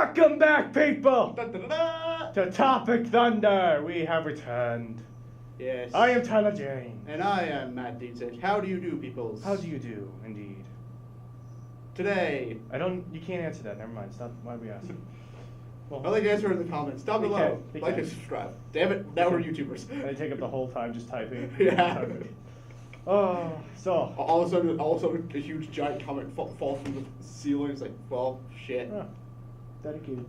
Welcome back, people, Da-da-da-da! to Topic Thunder. We have returned. Yes. I am Tyler Jane. And I am Matt Dietzich. How do you do, peoples? How do you do, indeed? Today, You can't answer that. Never mind. Stop. Why are we asking? I'd like to answer in the comments down They below. can, they Like can. and subscribe. Damn it, now we're YouTubers. They take up the whole time just typing. Yeah. Oh, so. All of a sudden, a huge giant comment falls from the ceiling. It's like, well, shit. Oh, dedicated.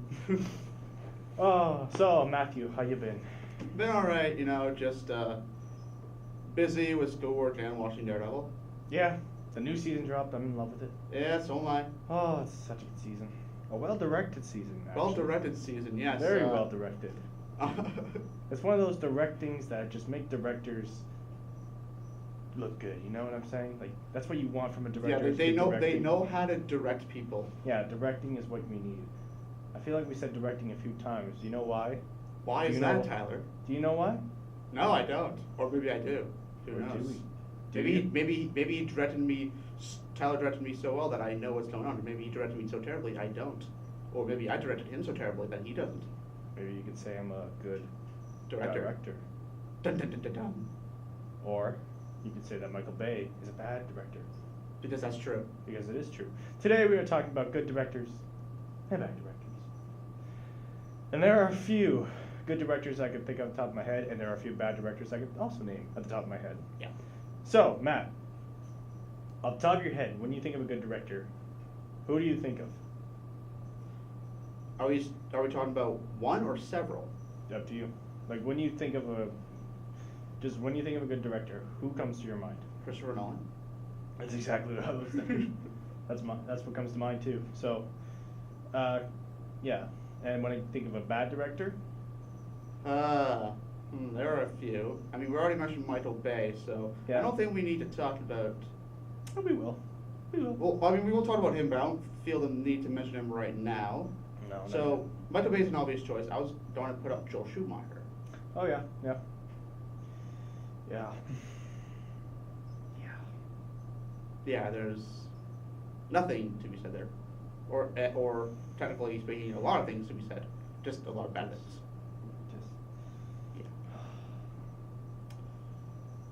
Oh, so Matthew, how you been? Been alright, just busy with schoolwork and watching Daredevil. Yeah, the new season dropped. I'm in love with it. Yeah, so am I. Oh, it's such a good season. A well-directed season, actually. Well-directed season, yes. Very well-directed. It's one of those directings that just make directors look good. You know what I'm saying? Like that's what you want from a director. Yeah, is they good know directing. they know how to direct people. Yeah, directing is what we need. I feel like we said directing a few times. Do you know why? Why Do is you that, know- Tyler? Do you know why? No, I don't. Or maybe I do. Who Or do knows? we? Do Maybe you? maybe he directed me. Tyler directed me so well that I know what's going on. Or maybe he directed me so terribly I don't. Or maybe I directed him so terribly that he doesn't. Maybe you could say I'm a good Director. Dun, dun, dun, dun, dun. Or you could say that Michael Bay is a bad director. Because that's true. Because it is true. Today we are talking about good directors and bad directors. And there are a few good directors I could think of off the top of my head, and there are a few bad directors I could also name at the top of my head. Yeah. So, Matt, off the top of your head, when you think of a good director, who do you think of? Are we talking about one or several? Up to you. Like when you think of when you think of a good director, who comes to your mind? Christopher Nolan. That's exactly what I was thinking. That's what comes to mind too. So, yeah. And when I think of a bad director, There are a few. I mean, we already mentioned Michael Bay, so Yeah. I don't think we need to talk about. oh, we will. We will. Well, I mean, we will talk about him, but I don't feel the need to mention him right now. No. So Michael Bay is an obvious choice. I was going to put up Joel Schumacher. Oh yeah. Yeah. Yeah. Yeah. Yeah, there's nothing to be said there, or technically speaking, a lot of things to be said. Just a lot of bad things. Just. Yeah.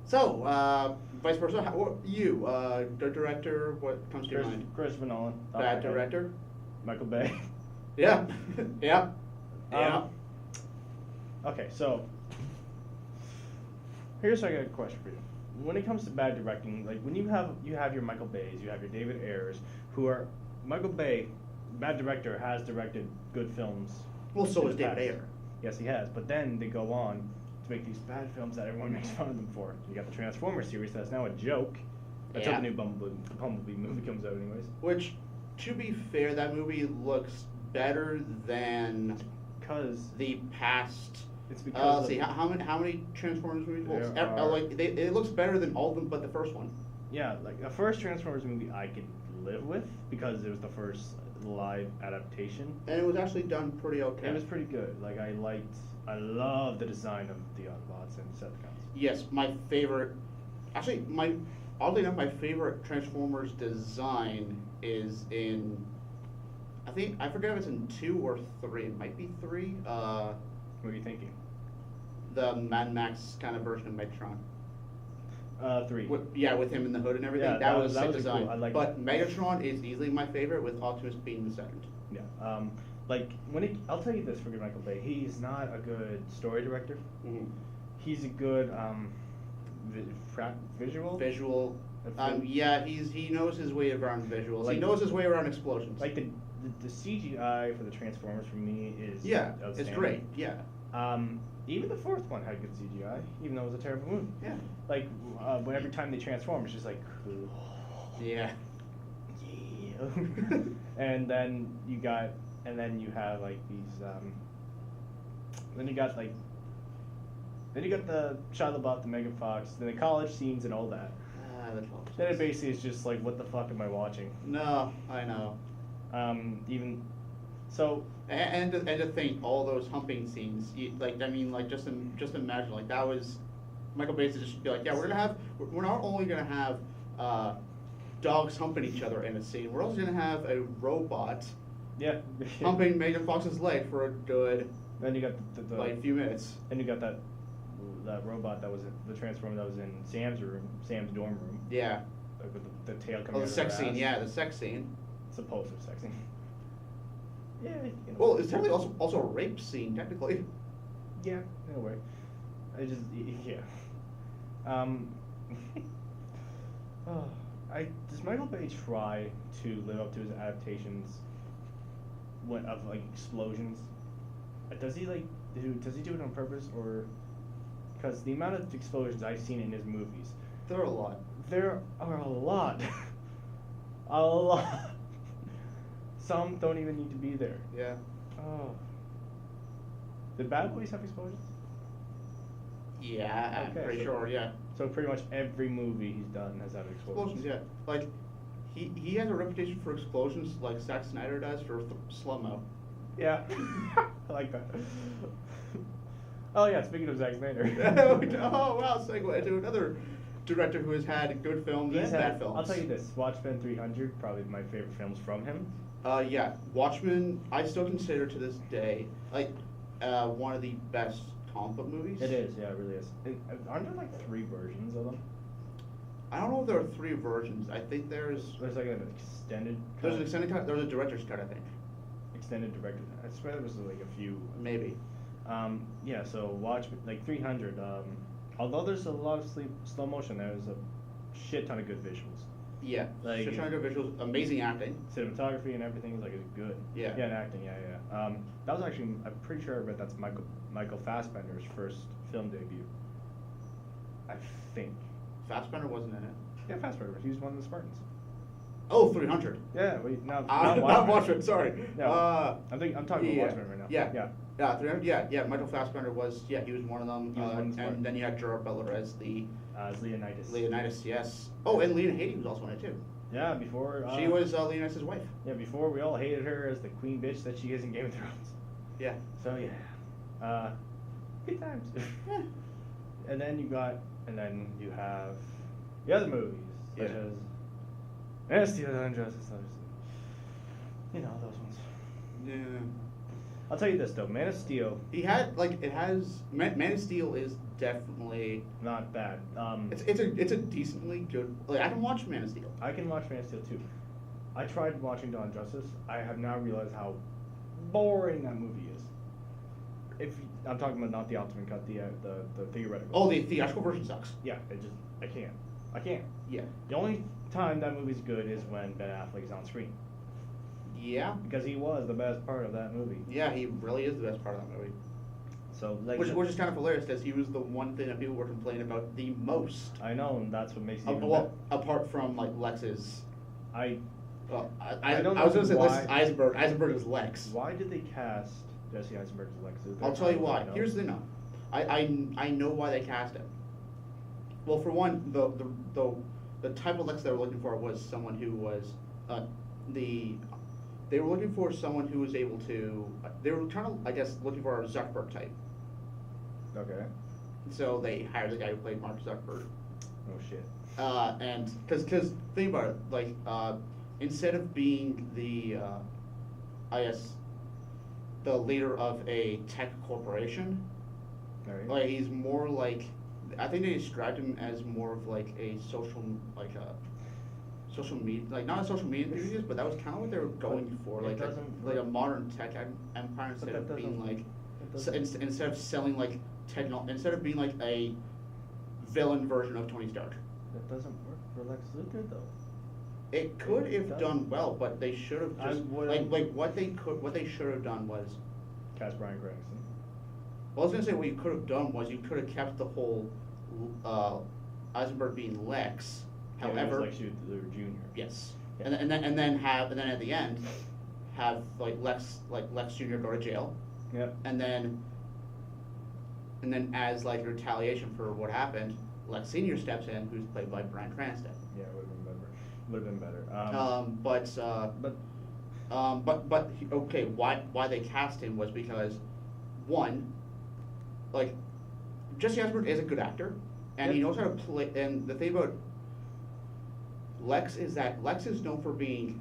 So, vice versa. The director, what comes to your mind? Christopher Nolan. top of my Bad head. director. Michael Bay. Yeah, yeah, yeah. Okay, so here's I got a question for you. When it comes to bad directing, like when you have your Michael Bays, you have your David Ayers, who are Michael Bay, bad director, has directed good films. Well, so in is the David past. Ayer. Yes, he has. But then they go on to make these bad films that everyone makes fun of them for. You got the Transformers series that's now a joke. Until Yeah. the new Bumblebee movie comes out, anyways. Which, to be fair, that movie looks better than Because the past. it's because Let's see, of- how many Transformers movies? Well, There are- it looks better than all of them, but the first one. Yeah, like the first Transformers movie I could live with because it was the first live adaptation. And it was actually done pretty okay. It was pretty good. Like I loved the design of the Autobots and Decepticons. Yes, my favorite. Actually, oddly enough, my favorite Transformers design is in. I forget if it's in 2 or 3. It might be 3. What are you thinking? The Mad Max kind of version of Megatron. 3. With him in the hood and everything. Yeah, that was that sick was design. cool. I liked but Megatron is easily my favorite, with Optimus being the second. Yeah. Like I'll tell you this for Michael Bay, he's not a good story director. Mm-hmm. He's a good visual. Visual. He knows his way around visuals. Like- he knows his way around explosions. Like the CGI for the Transformers for me is it's outstanding. great. Yeah. Even the fourth one had good CGI, even though it was a terrible movie. Yeah. Like when every time they transform, it's just like, Yeah. yeah. and then you have like these. Then you got the Shia LaBeouf, the Megan Fox, then the college scenes and all that. That's all. Then it basically is just like, what the fuck am I watching? No, I know. Even so. And to think all those humping scenes, just imagine like that was Michael Bay to just be like, yeah, we're not only gonna have dogs humping each other in a scene, we're also gonna have a robot Yeah. humping Megan Fox's leg for a good Then you got the like few minutes. then you got that robot that was the transformer that was in Sam's dorm room, like Yeah. with the tail coming Oh, out the of sex her scene. ass. Yeah, the sex scene. Supposed sex scene. Yeah. You know. Well, it's technically also a rape scene, technically. Yeah, in a way. I just yeah. Oh, does Michael Bay try to live up to his adaptations of like explosions? Does he does he do it on purpose, or because the amount of explosions I've seen in his movies, There are a lot. there are a lot, a lot. Some don't even need to be there. Yeah. Oh. Did Bad Boys have explosions? Yeah, I'm Okay, pretty so- sure. Yeah. So pretty much every movie he's done has had explosions. Explosions. Yeah. Like, he has a reputation for explosions, like Zack Snyder does for slow mo. Yeah. I like that. Oh yeah, speaking of Zack Snyder. Oh wow! Segue to another director who has had good films and bad films. I'll tell you this, Watchmen 300, probably my favorite films from him. Yeah, Watchmen. I still consider to this day like one of the best comic book movies. It is, yeah, it really is. Aren't there like 3 versions of them? I don't know if there are 3 versions. I think there's There's like an extended cut. there's an extended cut. There's a director's cut. I think Extended director. I swear there was like a few. maybe. Yeah, so Watchmen, like 300. Although there's a lot of slow motion, there's a shit ton of good visuals. Yeah, Like, just trying to do visuals, amazing acting. Cinematography and everything is like good. Yeah. Yeah, and acting. Yeah. That was actually, I'm pretty sure I read that's Michael Fassbender's first film debut. I think. Fassbender wasn't in it. Yeah, Fassbender. He was one of the Spartans. Oh, 300. Yeah. Wait, not Not Watchmen. Sorry. No. I'm talking yeah, about Watchmen right now. Yeah. Yeah. Yeah, 300. Yeah. Michael Fassbender was. Yeah, he was one of them. He was one of the Spartans. and then you had Gerard Butler as the As Leonidas. Leonidas. Yes. Oh, and Lena Headey was also in it too. Yeah, before. She was Leonidas' wife. Yeah, before we all hated her as the queen bitch that she is in Game of Thrones. Yeah. So yeah. Good times. Yeah. And then you have the other movies, such Yeah. as Man of Steel and Justice, obviously. You know, those ones. Yeah. I'll tell you this though, Man of Steel, He had like it has Man of Steel is definitely not bad. it's a decently good. Like I can watch Man of Steel. I can watch Man of Steel too. I tried watching Dawn of Justice. I have now realized how boring that movie is. I'm talking about not the ultimate cut, the theoretical. Oh, the theatrical version sucks. Yeah, I can't. Yeah. The only time that movie's good is when Ben Affleck is on screen, Yeah. because he was the best part of that movie. Yeah, he really is the best part of that movie. So like, Which is kind of hilarious because he was the one thing that people were complaining about the most. I know, and that's what makes it even Well, apart from like Lex's. I Well, I don't I was know gonna say why- Lex Eisenberg. Eisenberg is Lex. why did they cast Jesse Eisenberg as Lex? Is there I'll tell you a why. reason? Here's the thing. Now. I know why they cast him. Well, for one, the type of Lex they were looking for was someone who was they were looking for someone who was able to. They were kind of, I guess, looking for a Zuckerberg type. Okay. So they hired the guy who played Mark Zuckerberg. Oh shit. And because think about it, like instead of being the, I guess, the leader of a tech corporation, Alright. like he's more like, I think they described him as more of like a social, like a social media, like not a social media enthusiast, but that was kind of what they were going for, it like doesn't- like a modern tech empire instead that of being doesn't- like, that doesn't- instead of selling like instead of being like a villain version of Tony Stark. That doesn't work for Lex Luthor though. It could It if does. done well, but they should have I just wouldn't- like what they should have done was. Cast Bryan Cranston. Well, I was gonna say what you could have done was you could have kept the whole Eisenberg being Lex. Yeah, it was However, Lex Luthor Jr. yes, Yeah. and then at the end have like Lex Jr. go to jail, Yep. and then as like retaliation for what happened, Lex Senior steps in, who's played by Bryan Cranston. Yeah, it would have been better. Would have been better. But okay, why they cast him was because, one, like, Jesse Eisenberg is a good actor, and he Yep. knows how to play. And the thing about Lex is that Lex is known for being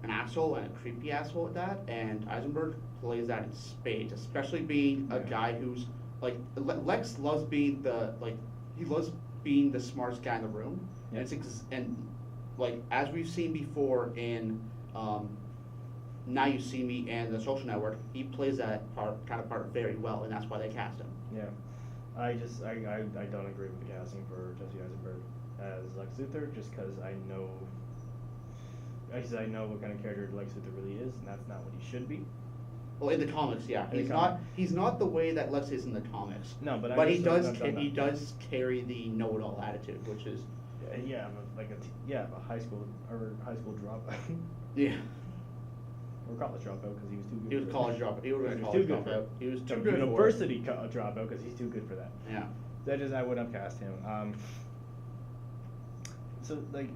an asshole and a creepy asshole at that, and Eisenberg plays that in spades, especially being a Yeah. guy who's like Lex loves being he loves being the smartest guy in the room, Yeah. and like as we've seen before in Now You See Me and The Social Network, he plays that part very well, and that's why they cast him. Yeah, I don't agree with the casting for Jesse Eisenberg as Lex Luthor, just because I know what kind of character Lex Luthor really is, and that's not what he should be. Well, in the comics, yeah, In the he's not the way that Lex is in the comics. No, but he does he does carry the know-it-all attitude, which is a high school dropout. yeah. Or college dropout because he was too good. He was a college dropout. He was a He was college too good for dropout. it. He was too No, good for it. university dropout because he's too good for that. Yeah. That is, I would have cast him. So like,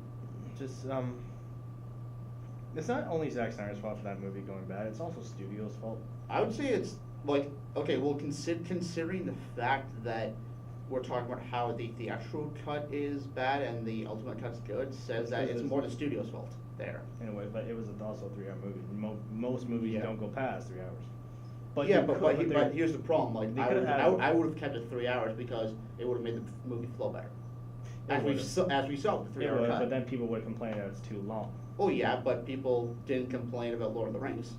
just it's not only Zack Snyder's fault for that movie going bad. It's also studio's fault. I would say it's like okay. Well, considering the fact that we're talking about how the theatrical cut is bad and the ultimate cut's good, says that it's more the studio's fault there. Anyway, but it was also a 3-hour movie. Most movies Yeah. don't go past 3 hours. But yeah, you but, could- but here's the problem. Like they I could've would, had- I would have kept it 3 hours because it would have made the movie flow better. It As would've. we saw with the It 3 hour would, cut. but then people would complain that it's too long. Oh yeah, but people didn't complain about Lord of the Rings.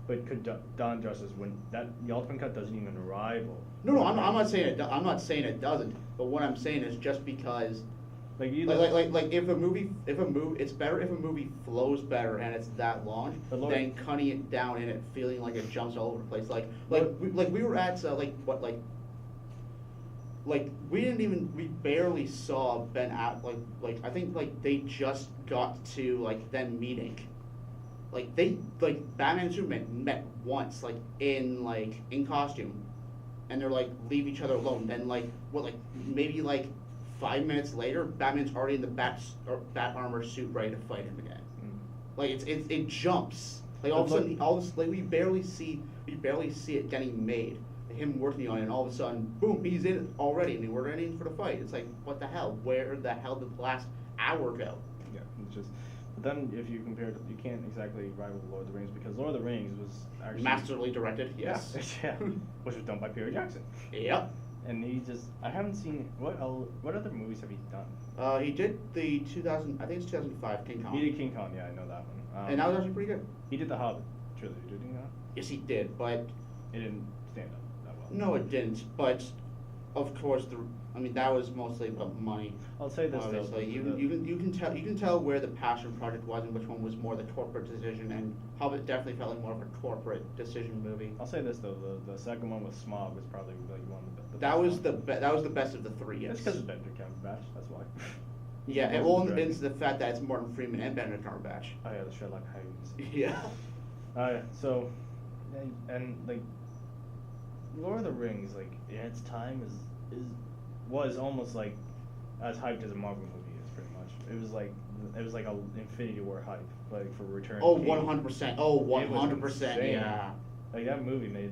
But could Dawn Justice win? That the ultimate cut doesn't even rival. No, I'm not saying it. I'm not saying it doesn't. But what I'm saying is just because, Like you. like if a movie, it's better if a movie flows better and it's that long But Lord- than cutting it down and it feeling like it jumps all over the place. We were at we barely saw Ben at I think they just got to them meeting. Batman and Superman met once in costume, and they're leave each other alone. Then maybe 5 minutes later, Batman's already in the bat armor suit ready to fight him again. It jumps. All of a sudden, we barely see it getting made. Him working on it, and all of a sudden, boom, he's in it already, and we're in for the fight. It's what the hell? Where the hell did the last hour go? Yeah, it's just. But then, if you compare, you can't exactly rival Lord of the Rings because Lord of the Rings was actually Masterly directed, yes. Yeah, which was done by Peter Jackson. Yep. And I haven't seen what other movies have he done? He did the 2000, I think it's 2005 King Kong. He did King Kong, yeah, I know that one. And that was actually pretty good. He did the Hobbit trilogy, did he not? Yes, he did, but It didn't stand up that well. no, it didn't. But of course, that was mostly about money. I'll say this though. Obviously, you can tell where the passion project was and which one was more the corporate decision. And Hobbit definitely felt like more of a corporate decision movie. I'll say this though, the second one with Smog was probably one of the best. That was that was the best of the three. Yes. It's because it's Benedict Cumberbatch. That's why. Yeah, and Well, well, it's the fact that it's Martin Freeman and Benedict Cumberbatch. Oh yeah, the Sherlock Holmes. Yeah. So, and Lord of the Rings, in its time was almost as hyped as a Marvel movie is pretty much. It was like a Infinity War hype, for Return. Oh, of the King. 100%. Oh, It was 100%. insane. Yeah. That movie made.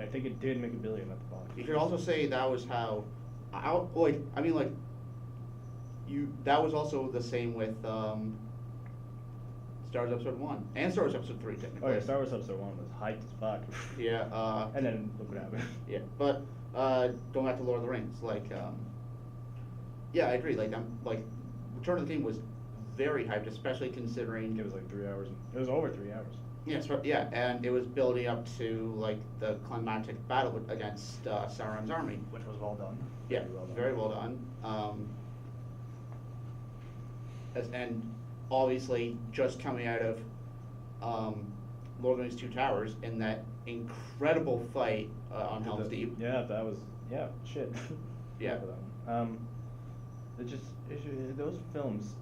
I think it did make $1 billion at the box. You could also say that was how, that was also the same with Star Wars Episode 1 and Star Wars Episode 3 technically. Oh yeah, Star Wars Episode 1 was hyped as fuck. Yeah. And then look what happened. Yeah, but going back to Lord of the Rings, yeah, I agree. Return of the King was very hyped, especially considering It was 3 hours. It was over 3 hours. yeah, and it was building up to the climactic battle against Sauron's army. Which was well done. Yeah, very well done. And obviously, just coming out of Lord of the Rings Two Towers in that incredible fight on Helm's Deep. Yeah, that was shit. Yeah. For that one. Those films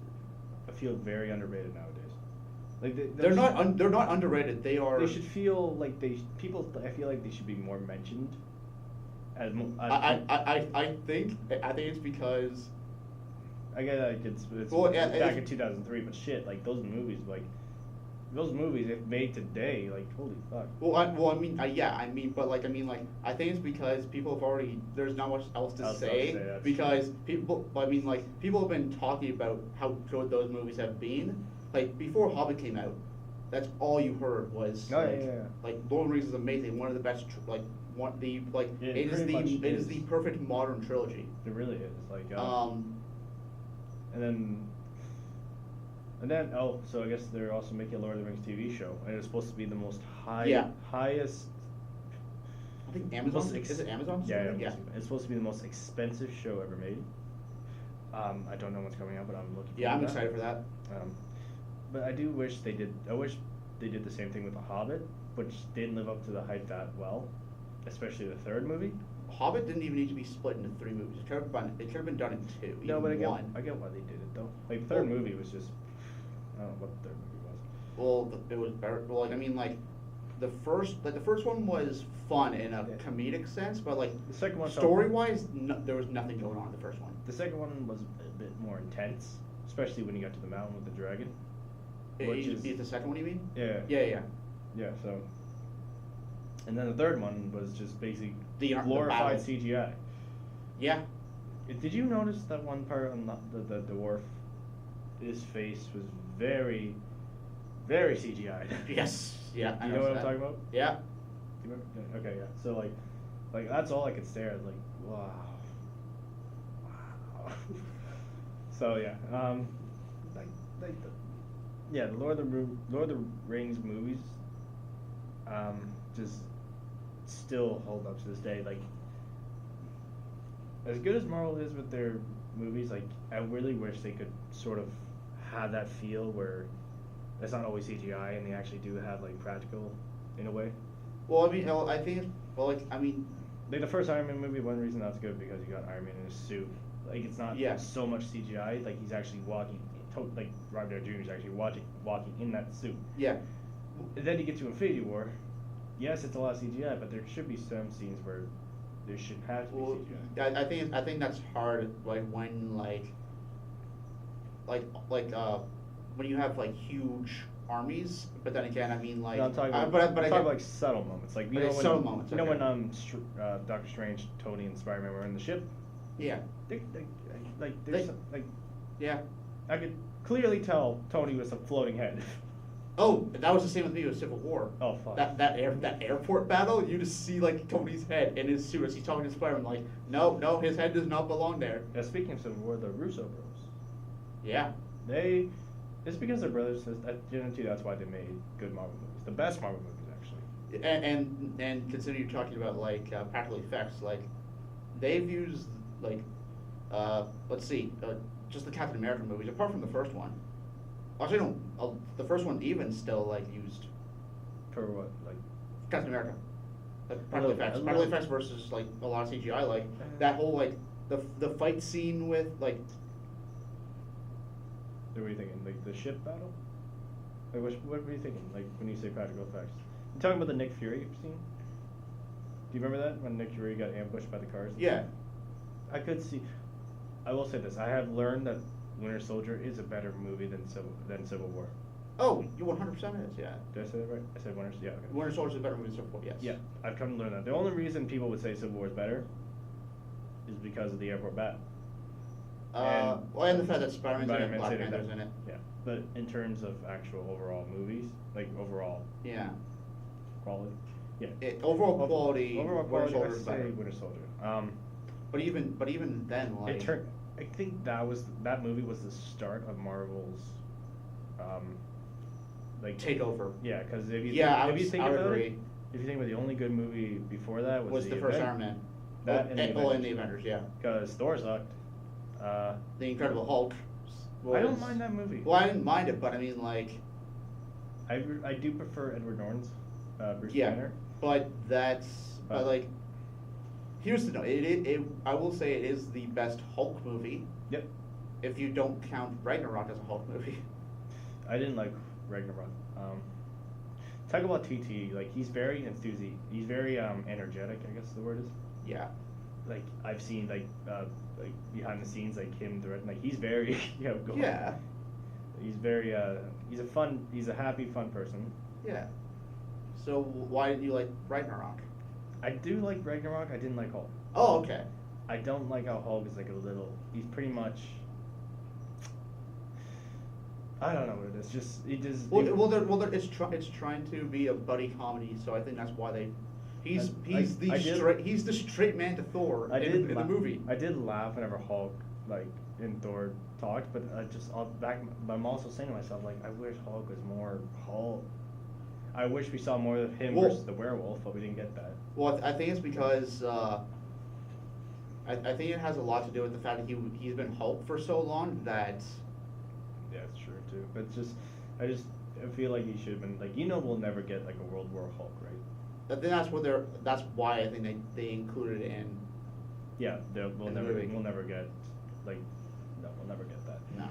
feel very underrated nowadays. They're not underrated. They are. They should feel like people. I feel like they should be more mentioned. I think it's because. I get it's Well, yeah, back it's- in 2003, but shit, those movies if made today, holy fuck. I think it's because people have already. There's not much else to say that's because people. People have been talking about how good those movies have been, like before Hobbit came out, that's all you heard was Oh, like, yeah. like Lord of the Rings is amazing, one of the best, like one the like Yeah, it is pretty much it is is. the perfect modern trilogy. It really is. Like, and then so I guess they're also making a Lord of the Rings TV show, and it's supposed to be the most Yeah. highest. I think Amazon most is it Amazon? Yeah, Yeah. it's supposed to be the most expensive show ever made. I don't know what's coming out, but I'm looking. Yeah, I'm forward to excited for that. But I do wish they did. I wish they did the same thing with The Hobbit, which didn't live up to the hype that well, especially the third movie. Hobbit didn't even need to be split into 3 movies. It could have been done in 2. No, but one. I get why they did it though. Like the third Well- movie was just, I don't know what the third movie was. Well, it was better. Well, like I mean, like the first one was fun in a Yeah. comedic sense, but like The second one felt- story wise, there was nothing going on in the first one. The second one was a bit more intense, especially when you got to the mountain with the dragon. Which is The second one, you mean? yeah. Yeah. Yeah, so. And then the third one was just basically The glorified battle. CGI. Yeah. Did you notice that one part on the dwarf? His face was very, very CGI. Yes. Yeah. I You know what noticed I'm that. talking about? Yeah. Do you remember? Yeah, okay, yeah. So like that's all I could stare at. Like, wow, wow. So yeah, like the Lord of the Rings movies, just still hold up to this day. Like, as good as Marvel is with their movies, like I really wish they could sort of have that feel where it's not always CGI and they actually do have like practical in a way. Well, I mean, I think, well, like, I mean, Like the first Iron Man movie, one reason that's good because you got Iron Man in his suit. Like it's not Yeah. so much CGI. Like he's actually walking. Like Robert Downey Jr. is actually walking in that suit. yeah. And then you get to Infinity War. Yes, it's a lot of CGI, but there should be some scenes where there should have to be Well, CGI. I think that's hard. Like when when you have like huge armies, but then again, I mean like, No, I'm talking about, but I'm I talking get- about like subtle moments, like you Okay, know when subtle moments, you know okay. when Doctor Strange, Tony, and Spider-Man were in the ship. yeah, There's They- like yeah. I could clearly tell Tony was a floating head. Oh, that was the same with me with Civil War. Oh fuck. That airport battle, you just see like Tony's head in his suit as he's talking to Spider-Man. Like, no, his head does not belong there. Now, speaking of Civil War, the Russo bros, Yeah. it's because they're brothers. I guarantee that's why they made good Marvel movies, the best Marvel movies actually. And considering you're talking about like practical effects, like they've used like let's see, just the Captain America movies, apart from the first one. Actually, no, the first one even still like used For what, like? Captain America. Like A practical little bit, effects, a practical little. effects versus like a lot of CGI. Like that whole like the fight scene with like What were you thinking? Like the ship battle? Like what were you thinking? Like when you say practical effects? You talking about the Nick Fury scene? Do you remember that when Nick Fury got ambushed by the cars? yeah. I could see. I will say this: I have learned that Winter Soldier is a better movie than Civil War. Oh, you 100% is, yeah. Did I say that right? I said Winter. Yeah. Okay. Winter Soldier is a better movie than Civil War, yes. Yeah, I've come to learn that. The only reason people would say Civil War is better is because of the airport battle. And the fact that Spider-Man's in it, Spider-Man's Black in it, Panther's in it. Yeah, but in terms of actual overall movies, like overall Yeah. quality, yeah. Overall quality, Overall Winter quality, Soldier I'd is say better. Winter Soldier. But even then, like It turned. I think that movie was the start of Marvel's, like takeover Yeah, because if you Yeah, if you think I would about agree. it, if you think about the only good movie before that was the first Iron Man. That and the the Avengers, yeah. Because Thor sucked. The Incredible Hulk. I don't mind that movie. Well, I didn't mind it, but I mean, like, I do prefer Edward Norton's Bruce yeah. Banner. But but like, here's the no. I will say it is the best Hulk movie. Yep. If you don't count Ragnarok as a Hulk movie. I didn't like Ragnarok. Talk about TT. Like he's very enthusiastic. He's very energetic. I guess the word is. Yeah. Like I've seen like behind the scenes like him directing. Like he's very going. Yeah. He's very he's a happy fun person. Yeah. So why didn't you like Ragnarok? I do like Ragnarok. I didn't like Hulk. Oh, okay. I don't like how Hulk is like a little. He's pretty much. I don't know what it is. Just it just. It's trying to be a buddy comedy, so I think that's why they. He's the straight man to Thor in the movie. I did laugh whenever Hulk in Thor talked, but I'm also saying to myself I wish Hulk was more Hulk. I wish we saw more of him versus the werewolf, but we didn't get that. Well, I think it's because I think it has a lot to do with the fact that he's been Hulk for so long that. Yeah, it's true too. But I feel like he should have been we'll never get a World War Hulk, right? I think that's why I think they included it in. Yeah, we'll never get no, we'll never get that. No.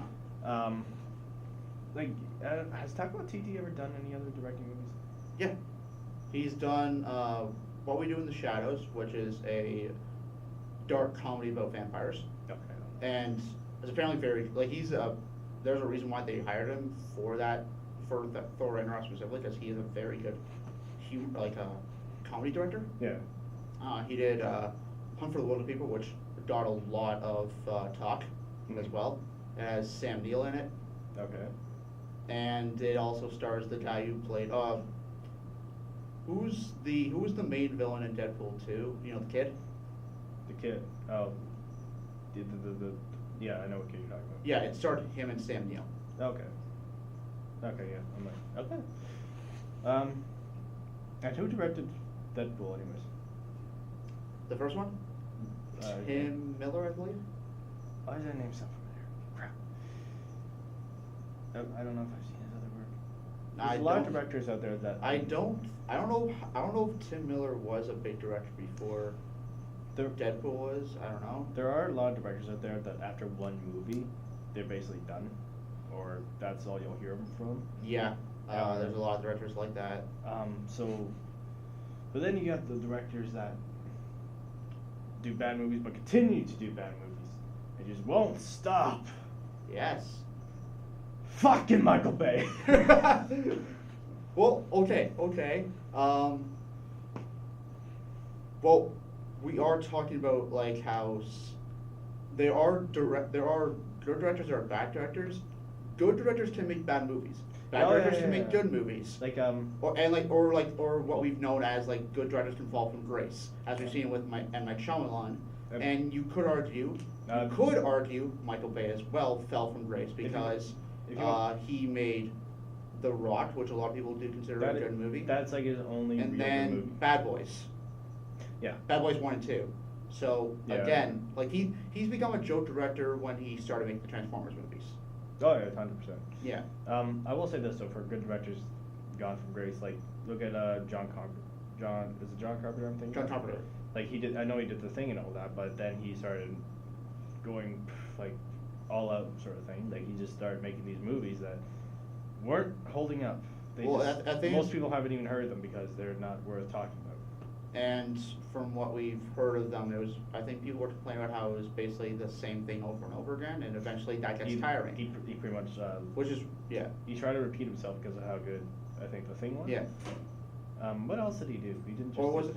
Has Taika Waititi ever done any other directing movies? Yeah, he's done What We Do in the Shadows, which is a dark comedy about vampires. Okay. And it's apparently very there's a reason why they hired him for the Thor Ragnarok specifically, because he is a very good comedy director. Yeah. He did Hunt for the Wilder People, which got a lot of talk as well. It has Sam Neill in it. Okay. And it also stars the guy who played who was the main villain in Deadpool 2? You know, the kid? The kid. Oh. Yeah, I know what kid you're talking about. Yeah, it starred him and Sam Neill. Okay. Okay, yeah. Okay. And who directed Deadpool, anyways? The first one? Tim Miller, I believe. Why does that name sound familiar? Crap. I don't know if I've seen his other work. There's a lot of directors out there that I don't know if Tim Miller was a big director before Deadpool was. I don't know. There are a lot of directors out there that after one movie, they're basically done, or that's all you'll hear them from. Yeah, there's a lot of directors like that. But then you got the directors that do bad movies, but continue to do bad movies. They just won't stop. Yes. Fucking Michael Bay. Well, okay. Well, we are talking about how there are good directors, there are bad directors. Good directors can make bad movies. Bad directors can make good movies. Or what we've known as good directors can fall from grace, as we've seen with M. Night Shyamalan. And you could argue Michael Bay as well fell from grace because he made The Rock, which a lot of people do consider a good movie. That's his only and real then movie. Bad Boys. Yeah. Bad Boys 1 and 2. So again, he's become a joke director when he started making the Transformers movies. Oh yeah, 100%. Yeah. I will say this though, for good directors gone from grace, look at John Carpenter. Is it John Carpenter I'm thinking? John Carpenter. I know he did The Thing and all that, but then he started going all out sort of thing. He just started making these movies that weren't holding up. Most people haven't even heard of them because they're not worth talking about. And from what we've heard of them, I think people were complaining about how it was basically the same thing over and over again, and eventually that gets tiring. He pretty much. Which is, yeah. He tried to repeat himself because of how good I think The Thing was. Yeah. What else did he do? He didn't just. Or was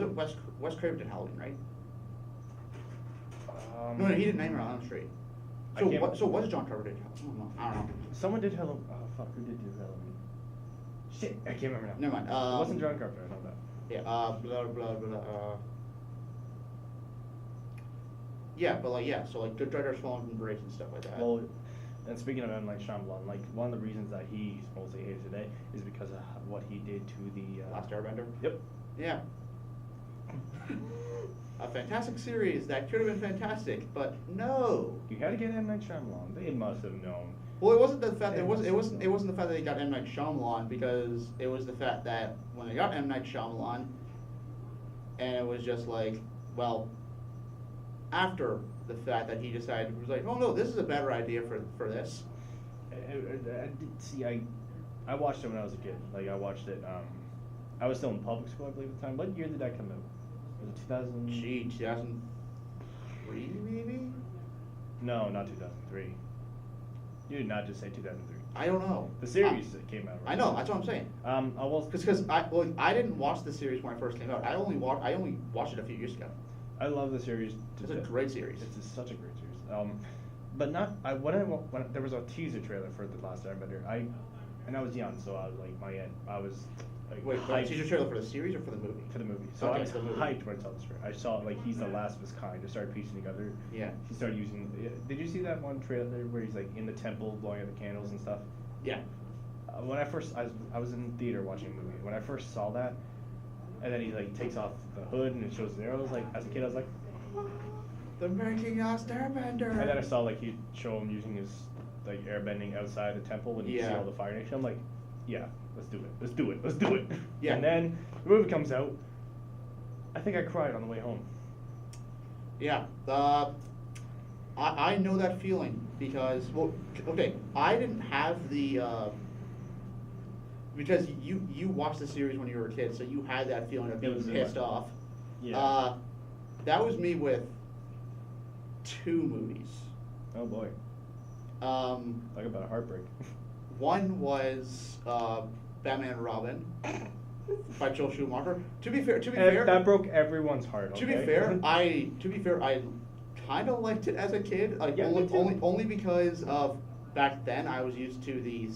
it Wes Craven did Halloween, right? No, he did Nightmare on Elm Street. So what did John Carpenter do? I don't know. Someone did Halloween. Oh fuck, who did do Halloween? Shit, I can't remember now. Never mind. It wasn't John Carpenter. I know that. Yeah. Blah blah blah. Yeah, but so good directors falling from grace and stuff like that. Well, and speaking of M. Night Shyamalan, one of the reasons that he's mostly hated today is because of what he did to the Last Airbender. Yep. Yeah. A fantastic series that could have been fantastic, but no. You had to get M. Night Shyamalan. They must have known. Well, it wasn't the fact. It wasn't the fact that they got M. Night Shyamalan, because it was the fact that when they got M. Night Shyamalan, and it was just after the fact that he decided, it was oh no, this is a better idea for this. I watched it when I was a kid. I watched it. I was still in public school, I believe, at the time. What year did that come out? Was it 2000? 2003 maybe? No, not 2003. You did not just say 2003. I don't know. The series that came out. Right? I know. That's what I'm saying. Because I didn't watch the series when it first came out. I only watched it a few years ago. I love the series. It's a great series. It's such a great series. but not I when there was a teaser trailer for the last Airbender. I was young, so I was like I was like Wait, for the teaser trailer for the series or for the movie? for the movie. So Okay, I was for the movie. hyped when I saw this trailer. I saw like he's the last of his kind. I started piecing together. Yeah. He started using. Did you see that one trailer where he's like in the temple blowing out the candles and stuff? Yeah. When I was in theater watching a movie. When I first saw that, and then he like takes off the hood and it shows the arrows. Like as a kid, I was like, They're making us Airbender. and then I saw like he'd show him using his like airbending outside the temple when you see Yeah. all the Fire Nation. I'm like, yeah, let's do it. Let's do it. Let's do it. Yeah. And then the movie comes out. I think I cried on the way home. Yeah. I know that feeling because, well, okay, I didn't have the, because you watched the series when you were a kid, so you had that feeling of It being was pissed like- off. Yeah. That was me with 2 movies. Oh boy. Um, Talk about a heartbreak. One was Batman and Robin by Joel Schumacher. To be fair, That broke everyone's heart. To be okay? fair, I kind of liked it as a kid. Like Yeah, me too. only because of back then I was used to the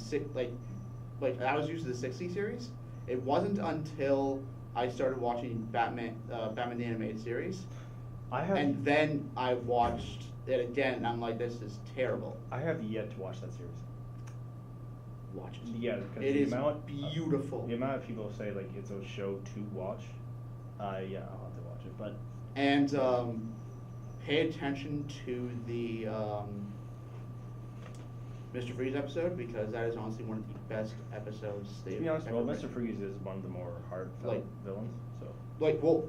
I was used to the '60s series. It wasn't until I started watching Batman the Animated Series, and then I watched it again, and I'm like, this is terrible. I have yet to watch that series. Watch it. Yeah, because It the is amount, beautiful. The amount of people say like it's a show to watch. Yeah, I'll have to watch it, but And pay attention to the Mr. Freeze episode because that is honestly one of the best episodes they've to be honest, ever well, made. Mr. Freeze is one of the more heartfelt Like- villains. So Like, well,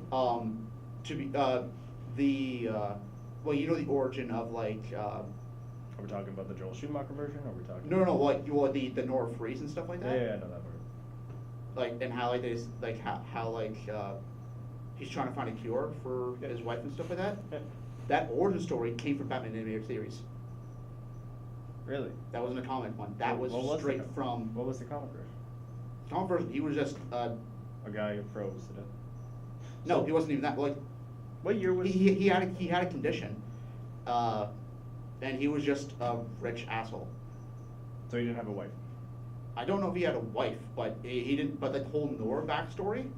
to be well, you know the origin of like are we talking about the Joel Schumacher version, or are we talking? no, like well, the Nora Freeze and stuff like Yeah, that. yeah, I know that part. Like and how like this like how like he's trying to find a cure for Yeah. his wife and stuff like that. Yeah. That origin story came from Batman Animated Series. Really? That wasn't a comic one. That was What the straight co- from What was the comic version? comic version. He was just A guy who froze to death. no, So- he wasn't even that. Like What year was? he had a condition, and he was just a rich asshole. So he didn't have a wife. I don't know if he had a wife, but he didn't. But the whole Nora backstory,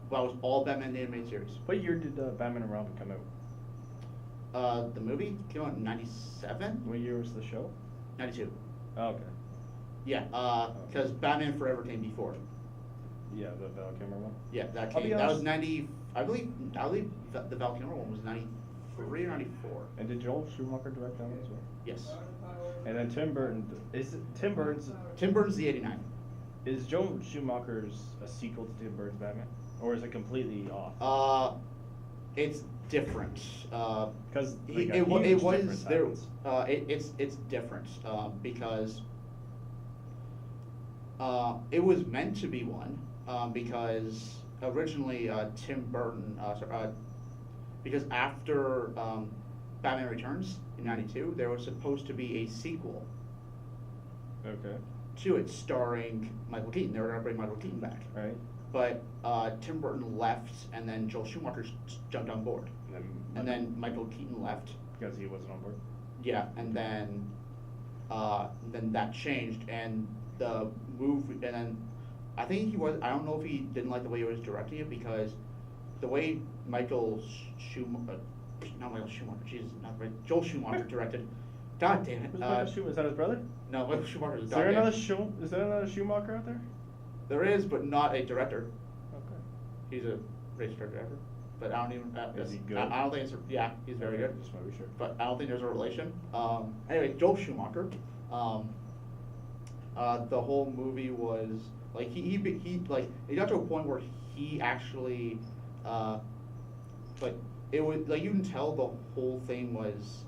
well, was all Batman the Animated Series. What year did Batman and Robin come out? The movie came out in '97, What year was the show? '92. Oh, okay. Yeah, because Batman Forever came before. Yeah, the Val Kilmer one. Yeah, that I'll be came. That was honest- '90. I believe the Val Kilmer one was '93 or '94. And did Joel Schumacher direct that one as well? Yes. And then Tim Burton Tim Burton's Tim Burton's the '89. is Joel Schumacher's a sequel to Tim Burton's Batman, or is it completely off? It's different. Because It was there. It's different because it was meant to be one because originally Tim Burton because after Batman Returns in '92 there was supposed to be a sequel Okay. to it starring Michael Keaton. They were going to bring Michael Keaton back, Right. but Tim Burton left and then Joel Schumacher jumped on board. And then Michael Keaton left. because he wasn't on board. Yeah, and then that changed, and the movie, and then I think he was. I don't know if he didn't like the way he was directing it because the way Michael Schumacher, not Michael Schumacher, Jesus, not right, Joel Schumacher directed. God damn it! Who's Michael Schumacher? Is that his brother? No, Michael Schumacher Is there another Is there another Schumacher out there? There is, but not a director. Okay. He's a racetrack driver, but I don't even. Is he good? I don't think it's. Yeah, he's very good. Just want to be sure. But I don't think there's a relation. Anyway, Joel Schumacher. The whole movie was like he like it got to a point where he actually like it was like you can tell the whole thing was.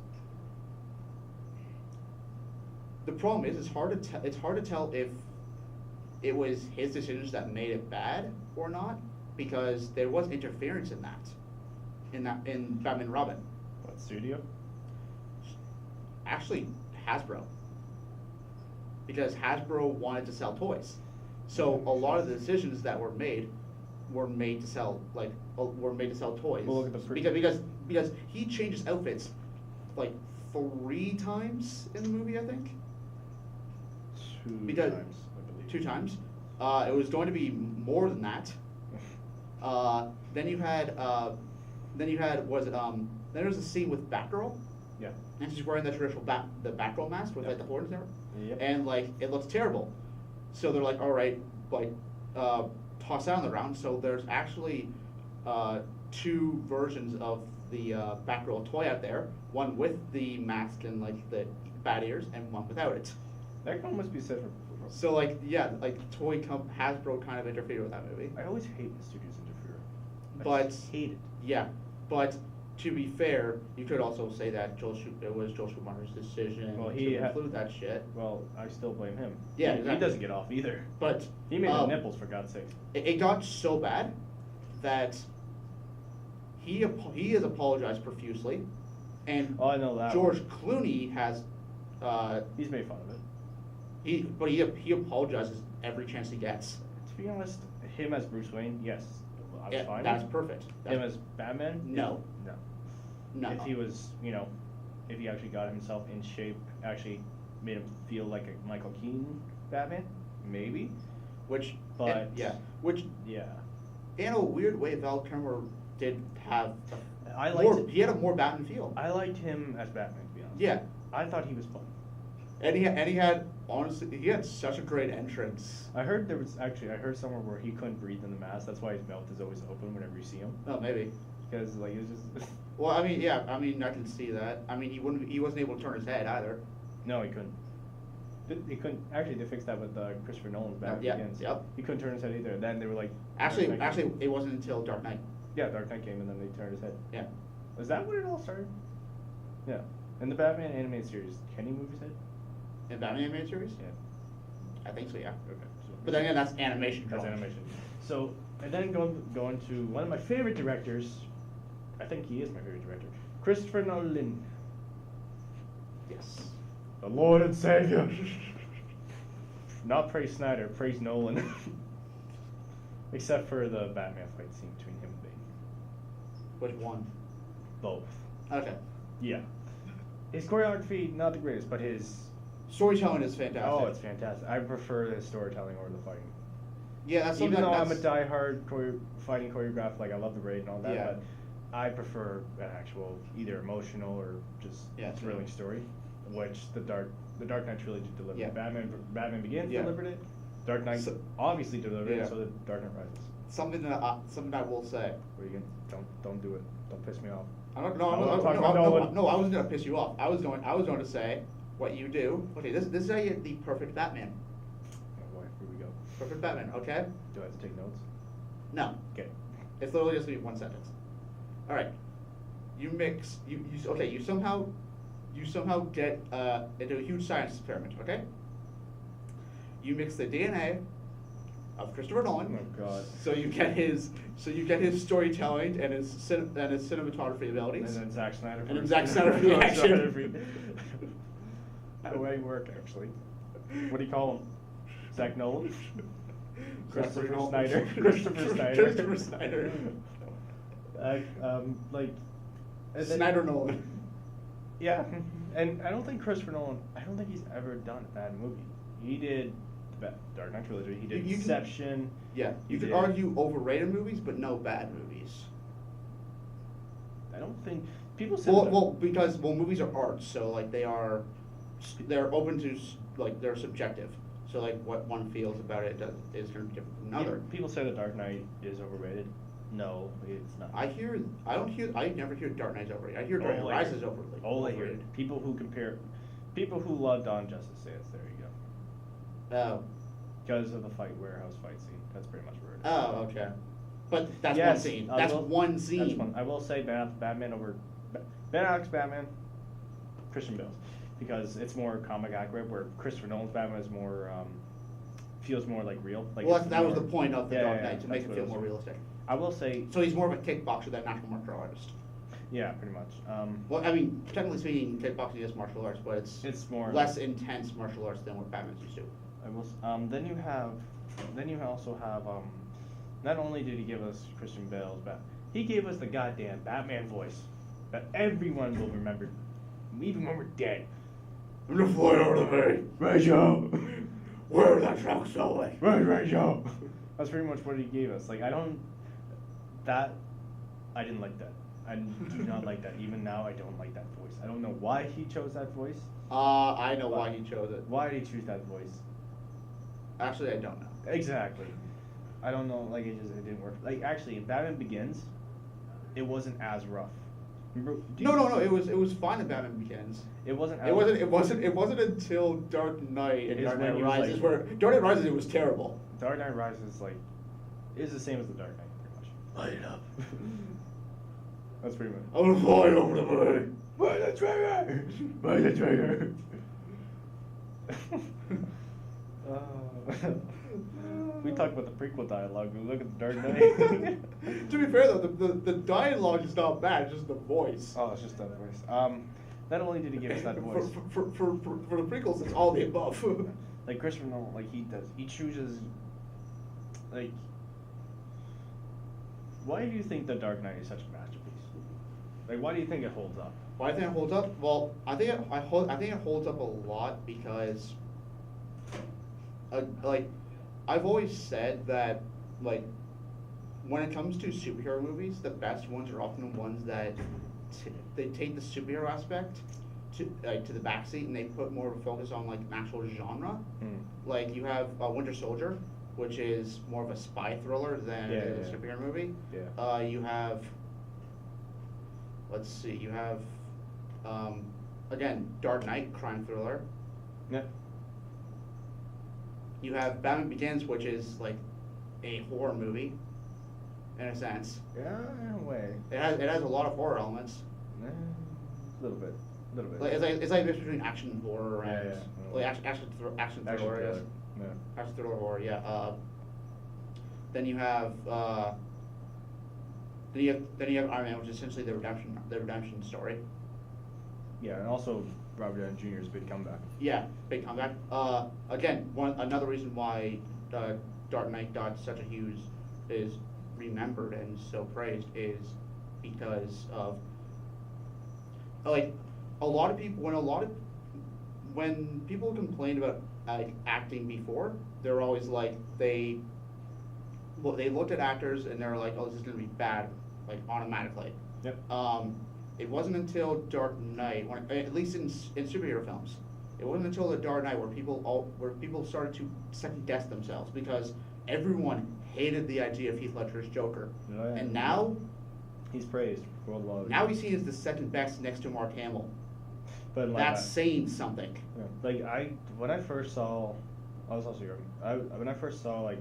The problem is it's hard to tell. It's hard to tell if it was his decisions that made it bad or not because there was interference in Batman and Robin. What studio? Actually, Hasbro. Because Hasbro wanted to sell toys, so a lot of the decisions that were made to sell toys. Well, look at the because he changes outfits like 3 times in the movie, I think. Two Because- times, I believe. 2 times. It was going to be more than that. Then you had then there was a scene with Batgirl, Yeah. and she's wearing the traditional the Batgirl mask with like Yep. the horns and everything. Yep. And like it looks terrible. So they're like, all right, like toss that on the ground. So there's actually 2 versions of the Batgirl toy out there. One with the mask and like the bat ears, and one without it. That one must be said for. So like yeah, like Hasbro kind of interfered with that movie. I always hate when studios interfere. I But just hate it. yeah, but to be fair, you could also say that it was Joel Schumacher's decision Well, to include that shit. Well, I still blame him. Yeah, he exactly. doesn't get off either. But He made the nipples, for God's sakes. it got so bad that he has apologized profusely, and Oh, I know that. George Clooney has He's made fun of it. he apologizes every chance he gets. To be honest, him as Bruce Wayne, yes, I was Yeah, fine. that's with. perfect. Him as Batman, No. no. No. If he was, if he actually got himself in shape, actually made him feel like a Michael Keaton Batman, maybe. Which But- which Yeah. in a weird way, Val Kilmer did have I more. liked. He had a more Batman feel. I liked him as Batman, to be honest. Yeah, I thought he was fun. and he had honestly he had such a great entrance. I heard I heard somewhere where he couldn't breathe in the mask. That's why his mouth is always open whenever you see him. Oh, maybe. Because like it was just. Well, I mean, yeah, I mean, I can see that. I mean, he wasn't able to turn his head either. No, he couldn't. He couldn't. Actually, they fixed that with Christopher Nolan's Batman Yeah, Begins. yep. He couldn't turn his head either. Then they were like. Actually, Dark Knight came. it wasn't until Dark Knight. Yeah, Dark Knight came and then they turned his head. Yeah. Is that when it all started? Yeah. In the Batman animated series, can he move his head? In Batman animated series? Yeah. I think so, yeah. Okay. So But then again, that's animation. that's drawing. animation. So, and then going to one of my favorite directors. I think he is my favorite director, Christopher Nolan, Yes. the Lord and Savior. Not praise Snyder, praise Nolan. Except for the Batman fight scene between him and Bane. Which one? Both. Okay. Yeah. His choreography, not the greatest, but his. Storytelling is fantastic. Oh, it's fantastic. I prefer the storytelling over the fighting. Yeah, that's something Even though that, I'm a diehard fighting choreograph, like I love the Raid and all that, Yeah. but I prefer an actual either emotional or just Yeah, thrilling story, which the Dark Knight trilogy delivered. Yeah. Batman Begins Yeah. delivered it. Dark Knight So- obviously delivered Yeah. it. So did Dark Knight Rises. something that I will say. Where you can don't do it. Don't piss me off. I don't I wanna talk about Nolan. no, I wasn't gonna piss you off. I was going to say what you do. Okay, this is how you get the perfect Batman. Oh boy, here we go. Perfect Batman. Okay. Do I have to take notes? No, Okay. it's literally just gonna be one sentence. All right. You mix. You somehow get into a huge science experiment. Okay. You mix the DNA of Christopher Nolan. Oh God. So you get his storytelling and his cinematography abilities. And then Zack Snyder. And then for- Zack Snyder for the action. How do I work actually? What do you call him? Zach Nolan? Christopher Nolan. Snyder. Christopher Snyder. Christopher Snyder. Like. and then- Snyder Nolan. Yeah, and I don't think Christopher Nolan. I don't think he's ever done a bad movie. He did the Dark Knight trilogy. He did You can- Inception. Yeah, you He could did- argue overrated movies, but no bad movies. I don't think people say. Because movies are art, so like they're open to they're subjective. So like what one feels about it is different from another. People say the Dark Knight is overrated. No, it's not. I never hear Dark Knight's overrated. I hear Dark Knight All I hear- Rises overrated. All I hear, people who love Dawn Justice say it's there you go. Oh. Because of the warehouse fight scene. That's pretty much where it is. Oh, okay. But that's Yes, one scene. I That's will- one scene. That's one. I will say Batman over Ben Affleck's Batman, Christian Bale's, because it's more comic accurate. Where Christopher Nolan's Batman is more feels more like real. Like Well, it's that was more- the point of the Yeah, Dark yeah, Knight, to make that's it what feel was. more realistic. I will say, So he's more of a kickboxer than an actual martial artist. yeah, pretty much. Well, I mean, technically speaking, kickboxing is martial arts, but It's more less intense martial arts than what Batman's used to. I will. Then you also have. Not only did he give us Christian Bale's he gave us the goddamn Batman voice that everyone will remember. even when we're dead. I'm gonna fly over the bay. Rachel! Where are the trucks going? Where's Rachel? That's pretty much what he gave us. Like, I didn't like that. I do not like that. Even now, I don't like that voice. I don't know why he chose that voice. I know why he chose it. Why did he choose that voice? Actually, I don't know. Exactly. I don't know, like, it didn't work. Like, actually, in Batman Begins, it wasn't as rough. Remember, No. It was fine in Batman Begins. It wasn't. It wasn't until Dark Knight and Is Dark when Knight he was Rises like- where Dark Knight Rises it was terrible. Dark Knight Rises, like, is the same as the Dark Knight, pretty much. Light it up. That's pretty much. I'm gonna fly over the bay. Where's the trigger? Where's the trigger? We talk about the prequel dialogue. We look at the Dark Knight. To be fair though, the dialogue is not bad. It's just the voice. Oh, it's just that voice. Not only did he give us that voice, For the prequels, it's all the above. like Christopher Nolan, like he chooses, like. Why do you think the Dark Knight is such a masterpiece? Like, why do you think it holds up? Why I think it holds up? Well, I think it holds up a lot because, like, I've always said that, like, when it comes to superhero movies, the best ones are often the ones that they take the superhero aspect to the backseat and they put more of a focus on like an actual genre. Like you have Winter Soldier, which is more of a spy thriller than a superhero movie. Yeah. You have, let's see, you have, again, Dark Knight, crime thriller. Yeah. You have Batman Begins, which is like a horror movie, in a sense. Yeah, in a way. It has a lot of horror elements. A little bit. Like, it's like a mix between action and horror and Yeah. like action thriller, I guess. Yeah. Action thriller horror, yeah. Then you have Iron Man, which is essentially the redemption story. Yeah, and also Robert Downey Jr.'s big comeback. Yeah, big comeback. Again, another reason why Dark Knight got such a huge is remembered and so praised is because of like a lot of people when people complained about acting before, they're always like they looked at actors and they're like, oh, this is gonna be bad, like automatically. Yep. It wasn't until Dark Knight, at least in superhero films, it wasn't until the Dark Knight where people started to second guess themselves because everyone hated the idea of Heath Ledger's Joker, Oh, yeah. and now He's praised worldwide. now he's seen as the second best next to Mark Hamill. But like That's saying something. yeah. Like when I first saw, I was also young. When I first saw like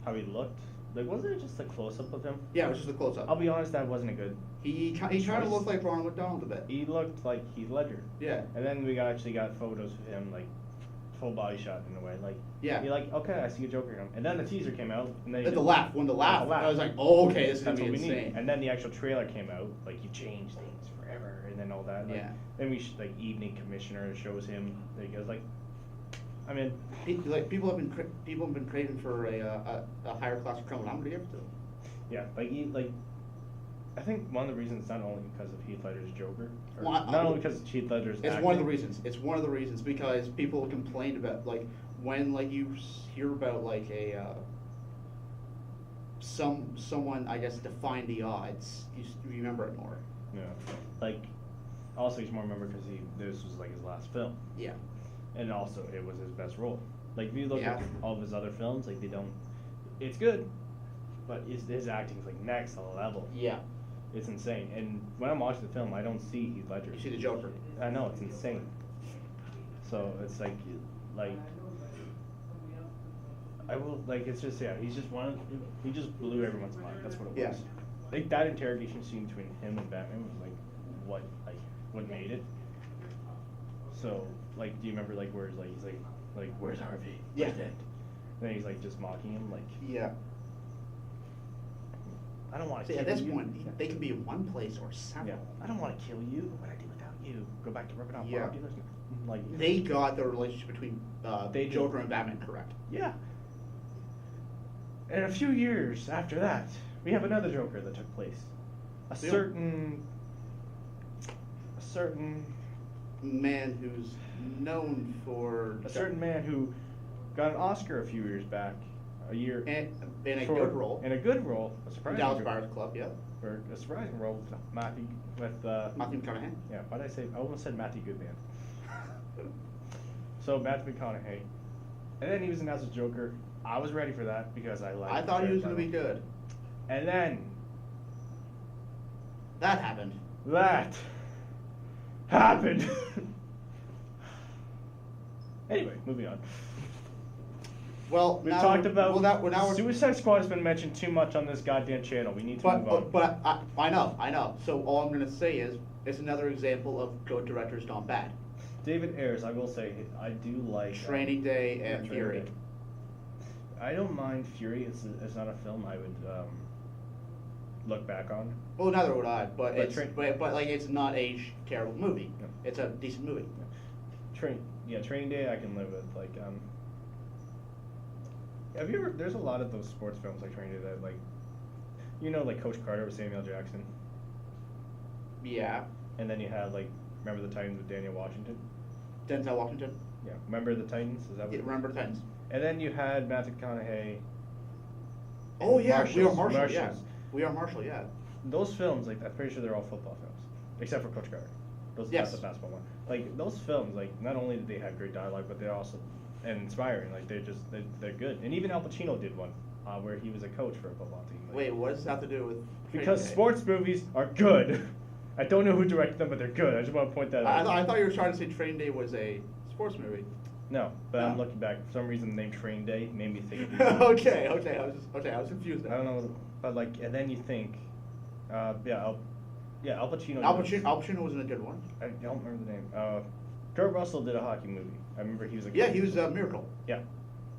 how he looked, like wasn't it just a close up of him? Yeah, it was just a close up. I'll be honest, that wasn't a good. He kind of looked like Ronald McDonald a bit. He looked like Heath Ledger. Yeah. And then we actually got photos of him like full body shot in a way. Like Yeah. you're like, okay, I see a Joker in him. And then the teaser came out, and then At the laugh, I was like, oh, okay, this is That's gonna what be we need. insane. And then the actual trailer came out, like you change things forever, and then all that. Like, Yeah. Then we like Evening Commissioner shows him. Like, it was like, I mean, People have been craving for a higher class of criminal. I'm gonna give it to them. yeah, like I think one of the reasons not only because of Heath Ledger's Joker, or Well, not only because of Heath Ledger's. It's acting, one of the reasons. It's one of the reasons because people complained about like when like you hear about like a someone I guess defying the odds, you remember it more. Yeah, like also he's more remembered because this was like his last film, Yeah. and also it was his best role. Like if you look Yeah. at all of his other films, like they don't, it's good, but his acting is like next level. Yeah. It's insane. And when I'm watching the film, I don't see Heath Ledger. You see the Joker. I know, it's insane. So it's like I will like it's just he's just he just blew everyone's mind. That's what it was. Yeah. Like that interrogation scene between him and Batman was like what made it. So like do you remember like where he's like where's Harvey? Yeah. Where's Ed? And then he's like just mocking him like Yeah. I don't want to See, kill at this you. point, they can be in one place or several. Yeah. I don't want to kill you. What would I do without you? Go back to working on Yeah. dealers. Like They got the relationship between They did. Joker and Batman correct. yeah. And a few years after that, we have another Joker that took place. A Yeah. certain man who's known for A certain man who got an Oscar a few years back, a year. and in a for- good role. In a good role, a surprising Dallas good- Buyers Club, yeah. Or a surprising role with Matthew, Matthew McConaughey. yeah, why did I say, I almost said Matthew Goodman. So Matthew McConaughey. And then he was announced as Joker. I was ready for that because I liked I thought he was Jared going to be Leto. good. And then That happened. that happened. Anyway, moving on. Well, We now talked about well, now we're, Suicide Squad has been mentioned too much on this goddamn channel. We need to move on. but I know. So all I'm going to say is it's another example of good directors gone bad. David Ayers, I will say, I do like Training Day yeah, and Training Fury. Day. I don't mind Fury. It's not a film I would look back on. Well, neither would I, But but like it's not a terrible movie. No. It's a decent movie. Training Day I can live with. Like, have you ever? There's a lot of those sports films like Training Day that like, like Coach Carter with Samuel Jackson, Yeah. and then you had like Remember the Titans with Daniel Washington. Denzel Washington. Yeah, Remember the Titans. Is that what? Yeah, Remember the Titans. And then you had Matthew McConaughey. Oh yeah, We Are Marshalls. Marshall. Yeah. We Are Marshall. Yeah. Those films, like I'm pretty sure they're all football films, except for Coach Carter. Yes. That's the basketball one. Like those films, like not only did they have great dialogue, but they're also inspiring. Like they're good. And even Al Pacino did one where he was a coach for a football team. Like, Wait, what does that have to do with? because Training Day? sports movies are good. I don't know who directed them, but they're good. I just want to point that out. I thought you were trying to say Training Day was a sports movie. No, but I'm No. looking back. For some reason, the name Train Day made me think. okay. I was confused. I don't know, but like, and then you think, Al Pacino. Al Pacino was in a good one. I don't remember the name. Kurt Russell did a hockey movie. I remember he was a. Yeah, he was a Miracle. Yeah,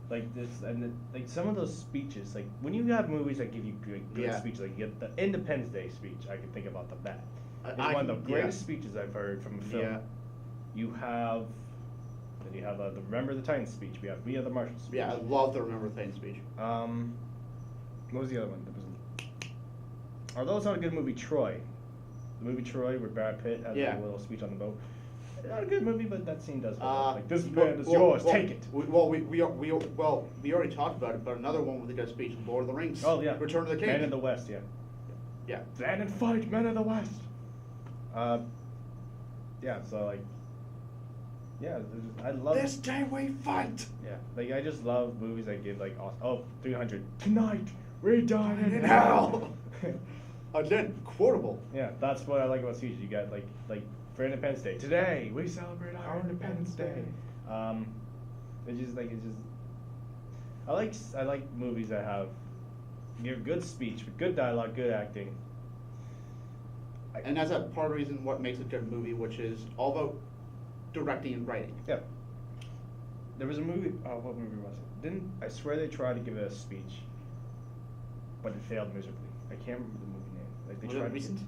like this, and like some of those speeches, like when you have movies that give you good Yeah. speeches, like you get the Independence Day speech. I can think about that. It's I- one of the yeah. greatest speeches I've heard from a film. Yeah. You have, then you have the Remember the Titans speech. We have the Marshall speech. Yeah, I love the Remember the Titans speech. What was the other one? Although it's not a good movie, Troy. The movie Troy, where Brad Pitt has Yeah. a little speech on the boat. Not a good movie, but that scene does. Like this well- man is well- yours. well, Take it. We already talked about it, but another one with a good speech, Lord of the Rings. Oh yeah. Return of the King. Man in the West. Yeah. Yeah. Stand and fight, men of the West. Yeah. So like. Yeah, I love. This day we fight. Yeah, like I just love movies that give like 300 tonight we dine in In hell. hell. Again, quotable. Yeah, that's what I like about speeches. You got like for Independence Day. Today we celebrate our Independence Day. It's just. I like movies that give good speech, good dialogue, good acting. And that's a part of the reason what makes a good movie, which is all about directing and writing. Yeah. There was a movie. Oh, what movie was it? I swear they tried to give it a speech, but it failed miserably. I can't remember the movie name. Like they Was tried it to- recent?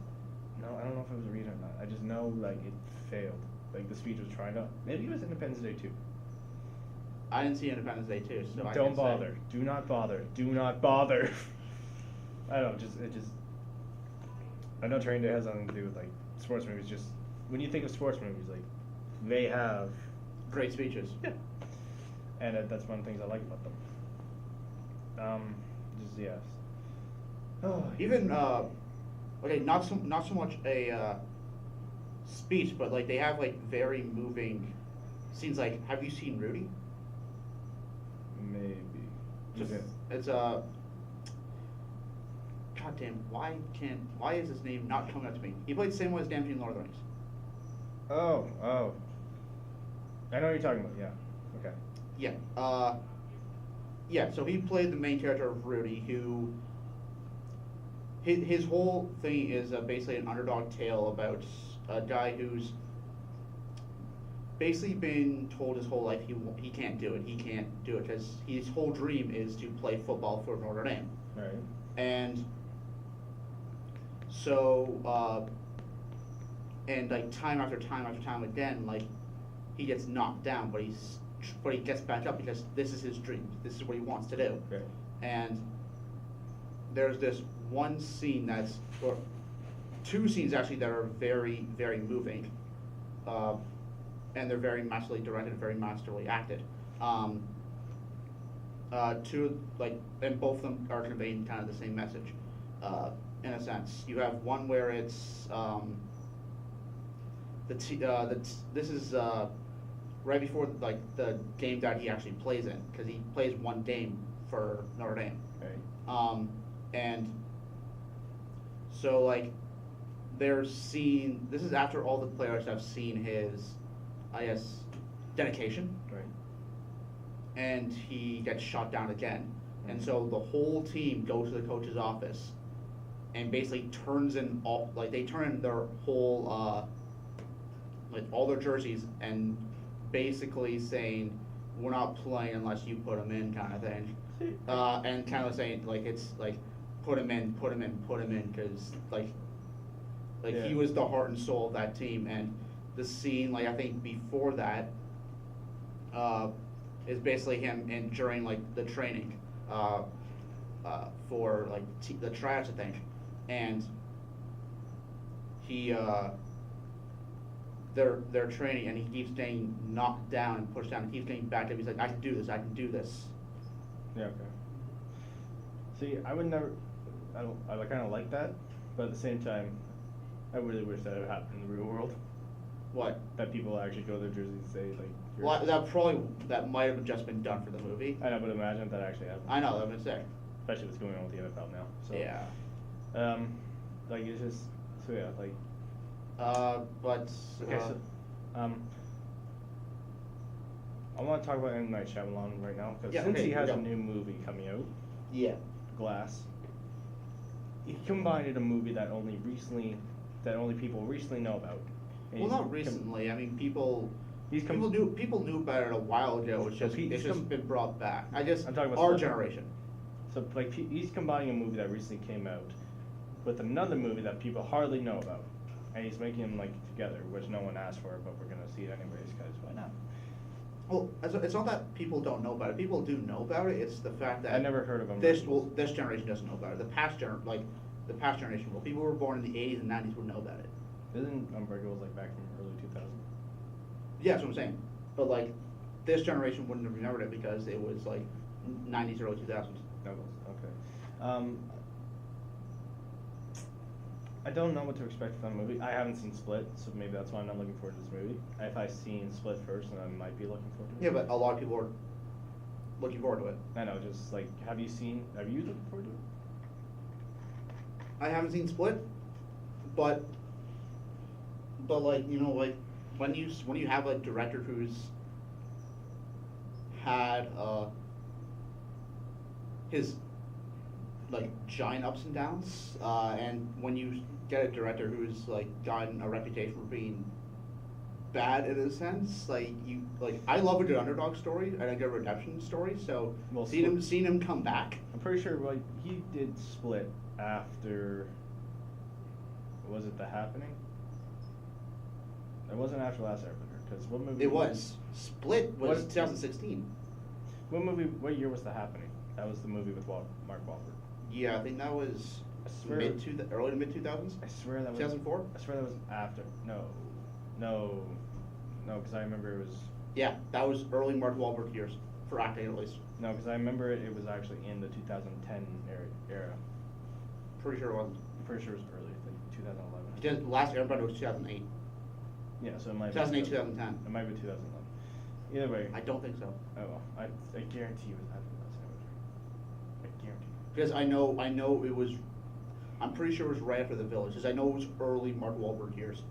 No, I don't know if it was recent or not. I just know like it failed. Like the speech was trying to. Maybe it was Independence Day too. I didn't see Independence Day too, so I Don't can't say. bother. Do not bother. Do not bother. I don't know. It just. I know Training Day has nothing to do with like sports movies. Just when you think of sports movies, like they have. Great speeches. Yeah. And that's one of the things I like about them. Just yes. Oh, Even okay, not so much a speech, but like they have like very moving scenes. Like, have you seen Rudy? maybe. Just Okay. it's goddamn. Why is his name not coming up to me? He played the same way as Damsel in Lord of the Rings. Oh. I know what you're talking about. Yeah. Okay. Yeah. Yeah. So he played the main character of Rudy, who. His whole thing is basically an underdog tale about a guy who's basically been told his whole life he can't do it. He can't do it because his whole dream is to play football for Notre Dame. All right. And so, and like time after time after time again, like he gets knocked down, but he gets back up because this is his dream. This is what he wants to do. Okay. And there's this one scene or two scenes actually that are very, very moving. and they're very masterly directed, very masterly acted. Two, like, and both of them are conveying kind of the same message, in a sense. You have one where it's this is right before like the game that he actually plays in, because he plays one game for Notre Dame. Right. And so like they're seeing, this is after all the players have seen his, I guess, dedication, Right. and he gets shot down again. And so the whole team goes to the coach's office and basically turns in all, like they turn in their whole, like all their jerseys, and basically saying, we're not playing unless you put them in, kind of thing. And kind of saying, like, it's like, put him in, put him in, put him in, because like Yeah. he was the heart and soul of that team. And the scene, like, I think before that, is basically him during like the training, for like the tryouts, I think, and he they're training, and he keeps getting knocked down and pushed down, and keeps getting back up. He's like, I can do this, I can do this. Yeah. Okay. See, I would never. I kind of like that, but at the same time, I really wish that it happened in the real world. What? That people actually go to their jerseys and say like. you're- Well, that might have just been done for the movie. I know, but imagine if that actually happened. I know, that would say. Especially what's going on with the NFL now. So. Yeah. Like it's just so yeah like. But Okay, so, I want to talk about M. Night Shyamalan right now, because Yeah, since okay, he has go. a new movie coming out, yeah. Glass, he combined a movie that only people recently know about. And Well, he's not recently. I mean, people He's com- people knew about it a while ago. It's So just he's it's just been brought back. I'm talking about our Split. generation. So like he's combining a movie that recently came out with another movie that people hardly know about, and he's making them like together, which no one asked for, but we're gonna see it anyways, because why not? Well, it's not that people don't know about it. People do know about it. It's the fact that I never heard of him. this generation doesn't know about it. The past generation will. People who were born in the 80s and 90s would know about it. Isn't Unbreakable like back from early 2000s? Yeah, that's what I'm saying. But like, this generation wouldn't have remembered it because it was like 90s, early 2000s. No, okay. I don't know what to expect from the movie. I haven't seen Split, so maybe that's why I'm not looking forward to this movie. If I've seen Split first, then I might be looking forward to it. Yeah, but a lot of people are looking forward to it. I know, just like, have you looking forward to it? I haven't seen Split, but like, you know, like when you have a director who's had his like giant ups and downs, and when you get a director who's like gotten a reputation for being bad in a sense, like I love a good underdog story and a good redemption story. So Well, seeing him come back. I'm pretty sure like he did Split after. Was it The Happening? It wasn't after Last Airbender, because what movie? It was Split was What- 2016. What year was The Happening? That was the movie with Mark Wahlberg. Yeah, I think that was I swear- early to mid 2000s. I swear that was 2004? I swear that was after. No, because I remember it was. Yeah, that was early Mark Wahlberg years for acting at least. No, because I remember it was actually in the 2010 era. Pretty sure it wasn't. I'm pretty sure it was early, like 2011. Because Last Airbender was 2008. Yeah, so it might. 2008, be 2010. It might be 2011. Either way. I don't think so. Oh well, I guarantee it was after Last Airbender. I guarantee. Because I know it was. I'm pretty sure it was right after The Village. Because I know it was early Mark Wahlberg years.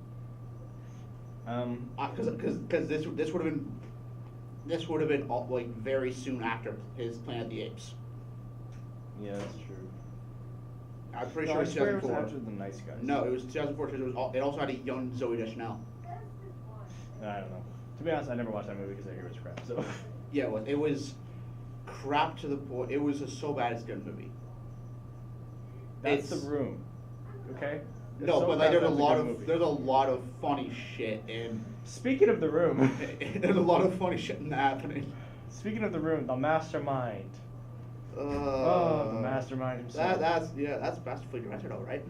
Because this would have been all, like very soon after his Planet of the Apes. Yeah, that's true. I'm pretty No, sure I it was swear it was 2004. after The Nice Guys. No, it was 2004 because it also had a young Zoe Deschanel. I don't know. To be honest, I never watched that movie because I hear it's crap. So. Yeah, it was crap to the point. It was so bad it's a good movie. That's It's- The Room. Okay. It's No, so but like bad there's a that's lot good of movie. there's a lot of funny shit in Speaking of The Room. there's a lot of funny shit happening. Speaking of The Room, the mastermind. Oh, the mastermind himself. That's masterfully directed, all right.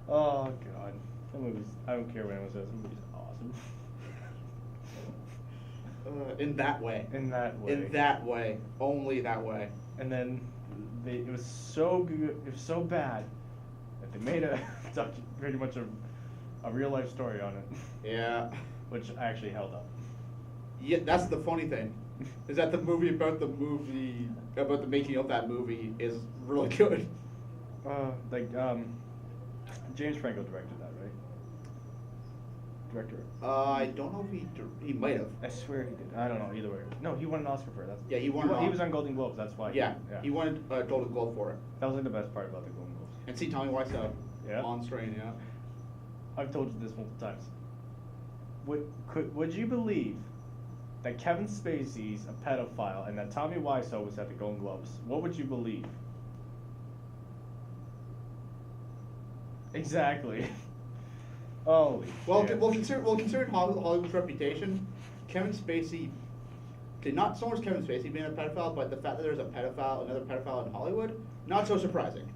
Oh god, that movie's. I don't care what anyone says. That movie's awesome. In that way. in that way. In that way. Only that way. And then it was so good, it was so bad that they made a pretty much a real life story on it, Yeah. which actually held up. Yeah, that's the funny thing, is that the movie about the making of that movie is really good. Like James Franco directed that, right? Director. I don't know if he might have. I swear he did. I don't know either way. No, he won an Oscar for it. That's, Yeah, he won an He was Oscar. on Golden Globes. That's why. Yeah, he won a Golden Globe for it. That was like the best part about the Golden Globes. And see Tommy Wiseau Yeah. on screen, yeah. I've told you this multiple times. Would you believe that Kevin Spacey's a pedophile and that Tommy Wiseau was at the Golden Globes? What would you believe? Exactly. Holy Well, shit. considering Hollywood's reputation, Kevin Spacey did not so much Kevin Spacey being a pedophile, but the fact that there's another pedophile in Hollywood, not so surprising.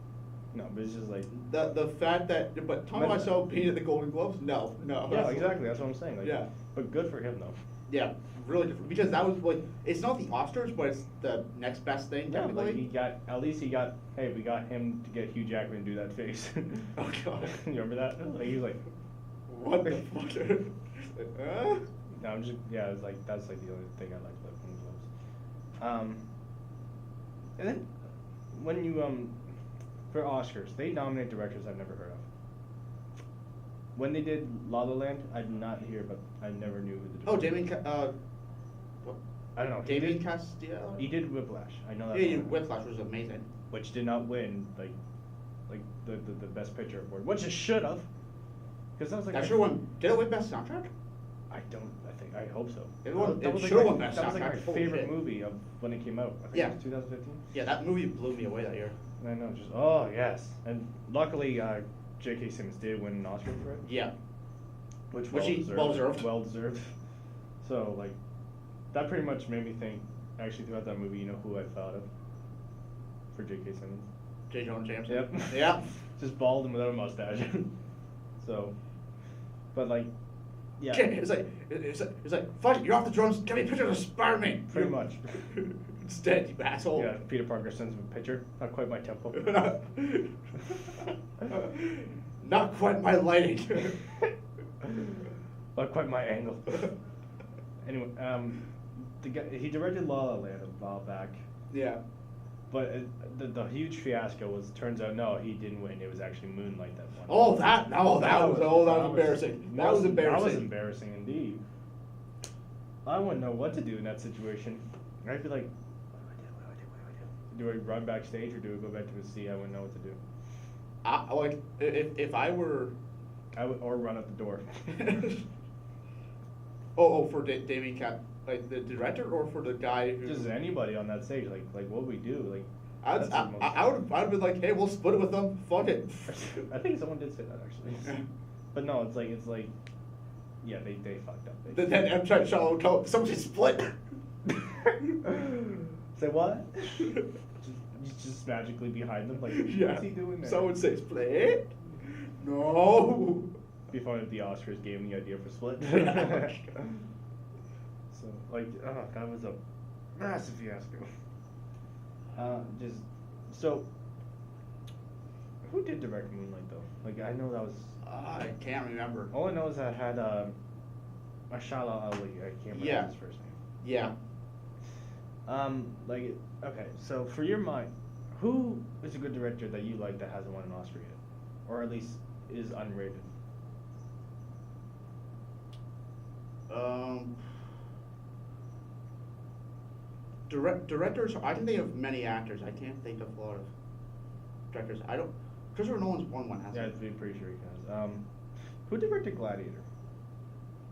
No, but it's just like. The fact that, but Tommy But- Wiseau being at the Golden Globes, no. Yeah, exactly. That's what I'm saying. Like, Yeah. But good for him though. Yeah, really different, because that was like, it's not the Oscars, but it's the next best thing Yeah, technically. like he got. At least he got. Hey, we got him to get Hugh Jackman to do that face. Oh, God. You remember that? Like he was like. What the fuck? No, I'm just it's like that's like the only thing I like about Golden Globes. And then when you for Oscars, they nominate directors I've never heard of. When they did La La Land, I did not hear, but I never knew who the Oh, director. I don't know. Damien Castillo? He did Whiplash. I know that. Yeah, one. Whiplash was amazing. Which did not win like the best picture award, which it should have. Because that was like That sure won. Did it win Best Soundtrack? I hope so. It won- That it was like should've my- won Best That was like Soundtrack. my Holy favorite shit. movie of when it came out. I think Yeah. it was 2015. Yeah, that movie blew me away that year. I know, yes. And luckily, J.K. Simmons did win an Oscar for it. Yeah. Which he- well well deserved. deserved. Well deserved. So, like, that pretty much made me think, actually, throughout that movie, you know who I thought of? For J.K. Simmons. J. Jonah Jameson. Yep. Yep. Just bald and without a mustache. So, but, like, yeah. It's like, fuck it, you're off the drums, give me a picture of Spider-Man. Pretty much. Instead, you asshole. Yeah, Peter Parker sends him a picture. Not quite my tempo. Not quite my lighting. Not quite my angle. Anyway, the guy, he directed La La Land a while back, Yeah. but the huge fiasco was, turns out, no, he didn't win. It was actually Moonlight that won. Oh, that was embarrassing. That was embarrassing. That was embarrassing indeed. I wouldn't know what to do in that situation. I'd be like, what do I do? Do I run backstage or do I go back to the seat? I wouldn't know what to do. Like, if I were... I would, or run out the door. for Damien Cap, like the director, or for the guy who... Just anybody on that stage, like what would we do? Like, I'd have been like, hey, we'll split it with them. Fuck it. I think someone did say that actually. But no, it's like, yeah, they fucked up. Then I'm trying to show them, someone just split. Say what? just magically behind them, like Yeah. what's he doing there? Someone say split. No. Be fun if the Oscars gave him the idea for Split. So like, oh, that was a massive fiasco. So, who did direct Moonlight though? Like, I know that was. I can't remember. All I know is that had Mashallah Ali. I can't remember Yeah. his first name. Yeah. Like, okay, so for your mind, who is a good director that you like that hasn't won an Oscar yet, or at least is unrated? Directors, I can think of many actors. I can't think of a lot of directors. I don't. Christopher Nolan's won one, hasn't Yeah, he? I'm pretty sure he has. Who directed Gladiator?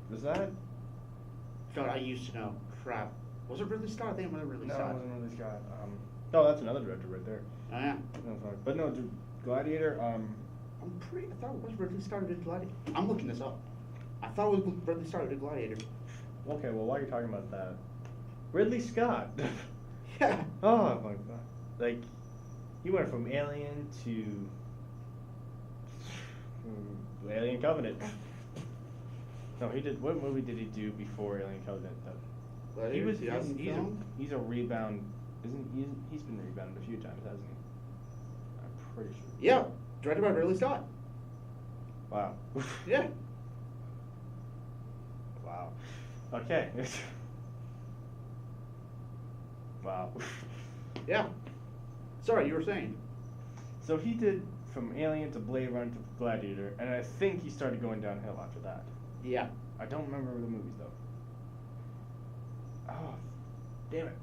Was that? God, I used to know. Crap. Was it Ridley Scott? I think it might have Ridley No, Scott. it wasn't really Scott. No, that's another director right there. Oh, yeah. No, sorry. But no, Gladiator. I thought it was Ridley Scott who did Gladiator. I'm looking this up. I thought it was Ridley Scott who did Gladiator. Okay, well, while you're talking about that, Ridley Scott. Yeah. Oh my god! Like, he went from Alien to Alien Covenant. No, he did. What movie did he do before Alien Covenant? He was. 2000 film? He's a rebound. He's been rebounded a few times, hasn't he? I'm pretty sure. Yeah, directed by Ridley Scott. Wow. Yeah. Wow. Okay. Wow. Yeah. Sorry, you were saying. So he did from Alien to Blade Runner to Gladiator, and I think he started going downhill after that. Yeah. I don't remember the movies though. Oh, damn it.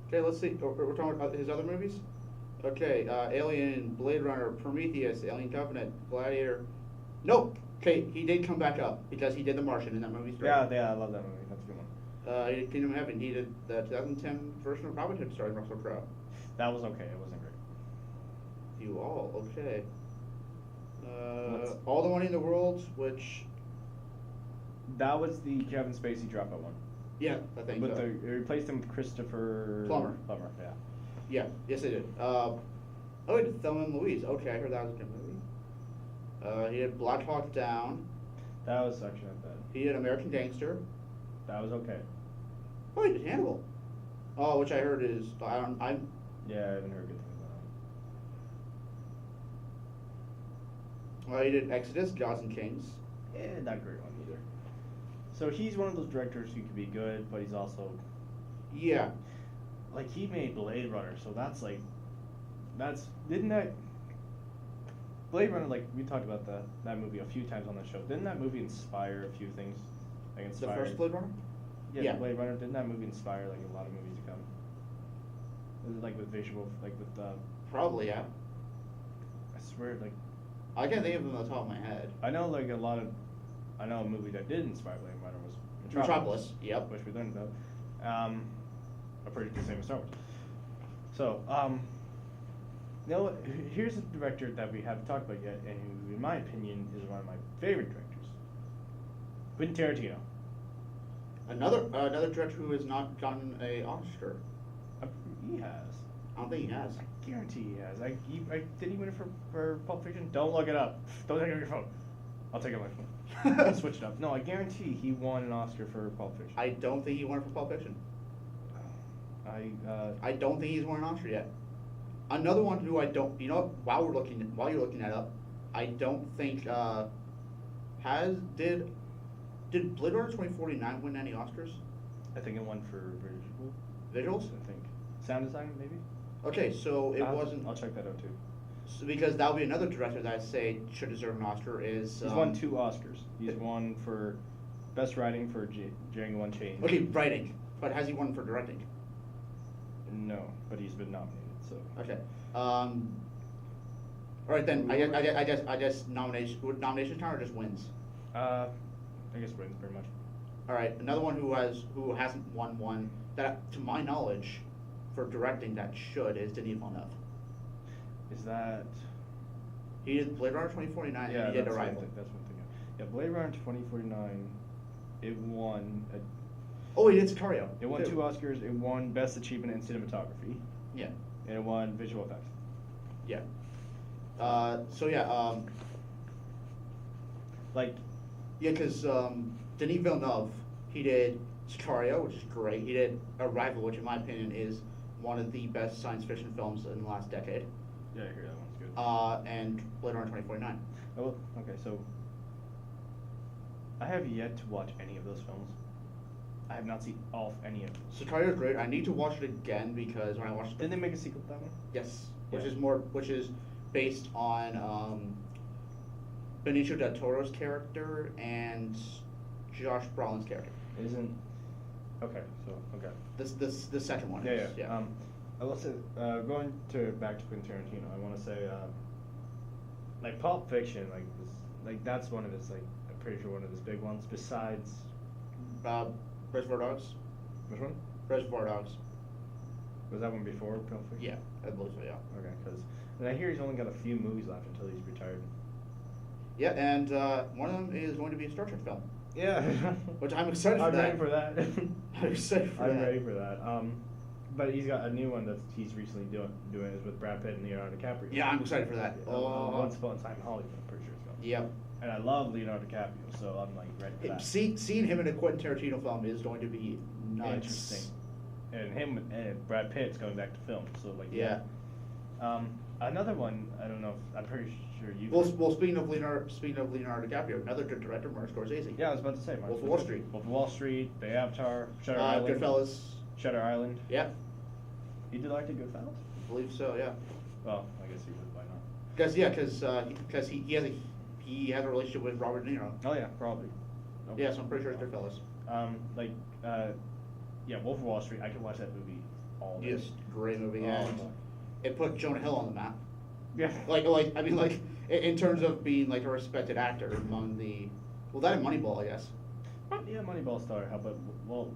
Okay, let's see. We're talking about his other movies? Okay, Alien, Blade Runner, Prometheus, Alien Covenant, Gladiator. Nope. Okay, he did come back up because he did The Martian in that movie. Yeah, I love that movie. That's a good one. He did Kingdom of Heaven. He did the 2010 version of Robin Hood starring Russell Crowe. That was okay. It wasn't great. You all, okay. What's- All the Money in the World, which, That was the Kevin Spacey dropout one. yeah, I think But so. they replaced him with Christopher Plummer. Plummer, yeah. Yeah, yes they did. Oh, he did Thelma and Louise. Okay, I heard that was a good movie. He did Black Hawk Down. That was actually not bad. He did American Gangster. That was okay. Oh, he did Hannibal. Oh, which I heard is I'm Yeah, I haven't heard good things about he did Exodus, Gods and Kings. him. Not a great one either. So he's one of those directors who can be good, but he's also Yeah. like he made Blade Runner, so didn't that Blade Runner, like we talked about that movie a few times on the show. Didn't that movie inspire a few things? Like The inspire first Blade Runner? Yeah, Yeah. Blade Runner. Didn't that movie inspire like a lot of movies to come? Was it like with visual, like with Probably, yeah. I swear, like I can't think of them on the top of my head. I know like I know a movie that did inspire Blade Runner was Metropolis, yep. which we learned about. I'm pretty the same as Star Wars. So, you know what? Here's a director that we haven't talked about yet, and who, in my opinion, is one of my favorite directors. Quentin Tarantino. Another director who has not gotten a Oscar. He has. I don't think he has. I guarantee he has. Did he win it for Pulp Fiction? Don't look it up. Don't take it on your phone. I'll take it on my phone. I'll switch it up. No, I guarantee he won an Oscar for Pulp Fiction. I don't think he won it for Pulp Fiction. I I don't think he's won an Oscar yet. Another one who I don't, you know, while you're looking that up, I don't think did Blade Runner 2049 win any Oscars? think it won for visual. Visuals? I think sound design maybe. Okay, so it wasn't. I'll check that out too. Because that would be another director that I say should deserve an Oscar is. He's won 2 Oscars. He's won for best writing for Django Unchained. Okay, writing, but has he won for directing? No, but he's been nominated. So. Okay. All right then. I guess nomination would nomination count or just wins? I guess wins pretty much. All right. Another one who hasn't won one that, to my knowledge, for directing that should is Denis Villeneuve. Is that? He did Blade Runner 2049 Yeah, and he did that's Arrival. one thing. That's one thing. Yeah, Blade Runner 2049. It won. Oh, he did Sicario. It won too. 2 Oscars. It won Best Achievement in Cinematography. Yeah. And it won Visual Effects. Yeah. So yeah. Like, Yeah, because Denis Villeneuve, he did Sicario, which is great. He did Arrival, which in my opinion is one of the best science fiction films in the last decade. yeah, I hear that one's good. And Blade Runner 2049. Oh, okay, so I have yet to watch any of those films. I have not seen any of them. Sicario is great. I need to watch it again because when I watched Didn't they make a sequel to that one? yes, which Yeah. is based on Benicio del Toro's character and Josh Brolin's character. Isn't okay. So okay. The second one. Yeah, is, yeah. I will say, going back to Quentin Tarantino, I want to say, like Pulp Fiction, like that's one of his, like I'm pretty sure one of his big ones. Besides, Reservoir Dogs. which one? Reservoir Dogs. Was that one before Pulp Fiction? Yeah, I believe so. Yeah. Okay, because I hear he's only got a few movies left until he's retired. Yeah, and one of them is going to be a Star Trek film, Yeah. which I'm excited for I'm that. ready for that. I'm excited for I'm that. ready for that. But he's got a new one that he's recently doing is with Brad Pitt and Leonardo DiCaprio. Yeah, I'm excited for that. Once Upon a Time in Hollywood, I'm pretty sure it's called. Yep. And I love Leonardo DiCaprio, so I'm like ready for that. Seeing him in a Quentin Tarantino film is going to be nuts. interesting. And him and Brad Pitt's going back to film, so like Yeah. Another one, I don't know if, I'm pretty sure you. Well, speaking of Leonardo DiCaprio, another good director, Martin Scorsese. Yeah, I was about to say. Wolf of Wall Street. Wolf of Wall Street, The Avatar, Shutter Island. Goodfellas. Shutter Island. Yeah, He directed Goodfellas. I believe so. Yeah. Well, I guess he would. Why not? Because he has a relationship with Robert De Niro. Oh yeah, probably. Nope. Yeah, so I'm pretty sure it's Goodfellas. Like, yeah, Wolf of Wall Street. I could watch that movie all day. Yes, great movie, Oh, and fuck. it put Jonah Hill on the map. Yeah. I mean, in terms of being like a respected actor among the, well, that and Moneyball, I guess. Yeah, Moneyball star. How about Wolf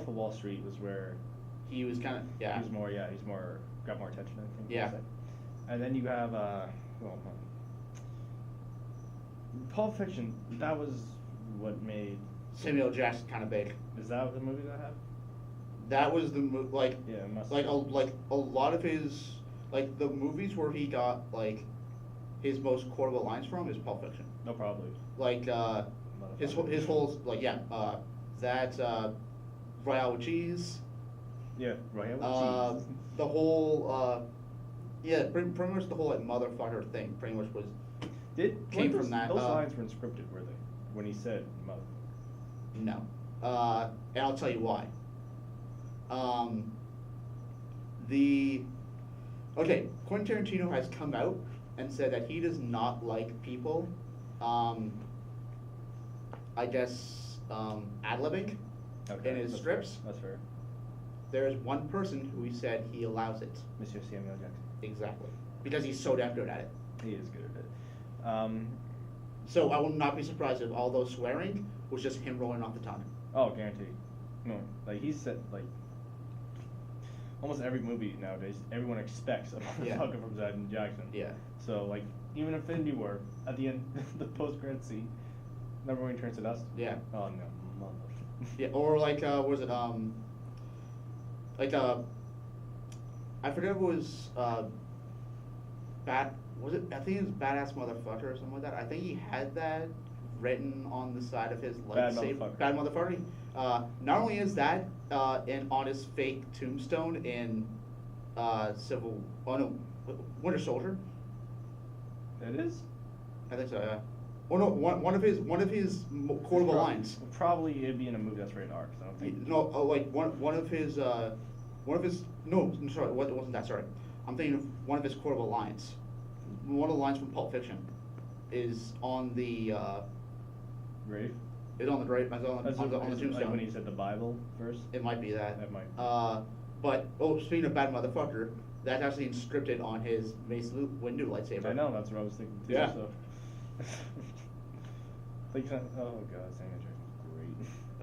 of Wall Street was where He was kind of, yeah. he's more got more attention. I think. Yeah. I'd say. And then you have Pulp Fiction. That was what made. Samuel L. Jackson kind of big. Is that the movie that had? That was the like Yeah, it must. like a lot of his, like, the movies where he got like his most quotable lines from is Pulp Fiction. No, probably. Like his whole like that Royale with cheese. Yeah, right. The whole pretty much the whole like motherfucker thing pretty much was came from that. Those lines weren't scripted, were they? When he said mother. No. And I'll tell you why. Quentin Tarantino has come out and said that he does not like people, I guess, ad-libbing in his that's strips. Fair. That's fair. There is one person who he said he allows it. Monsieur Samuel Jackson. Exactly. Because he's so damn good at it. He is good at it. So I will not be surprised if all those swearing was just him rolling off the tongue. Oh, guaranteed. No, like he said, like almost every movie nowadays, everyone expects a Yeah. motherfucker from Samuel Jackson. Yeah. So like, even Infinity War, at the end, the post-credit scene, remember when he turns to dust? Yeah. Oh no, mother. Yeah, or like, was it, I forget if it was, was it, I think it was Badass Motherfucker or something like that. I think he had that written on the side of his Bad lightsaber. Motherfucker. Bad Motherfucker. Not only is that, on his fake tombstone in, Winter Soldier. It is. I think so, yeah. Or no, one of his quotable lines. Probably it'd be in a movie that's rated R, 'cause I don't think. No, like one of his no, I'm sorry, it wasn't that, sorry. I'm thinking of one of his quotable lines. One of the lines from Pulp Fiction is on the Grave. is on the grave, is on the Like when tombstone. he said the Bible verse. It might be that. That might. But speaking of Bad Motherfucker, that's actually inscripted on his Mace Windu lightsaber. I know, that's what I was thinking too. Yeah. So. Like, oh god, Samuel Jackson's great.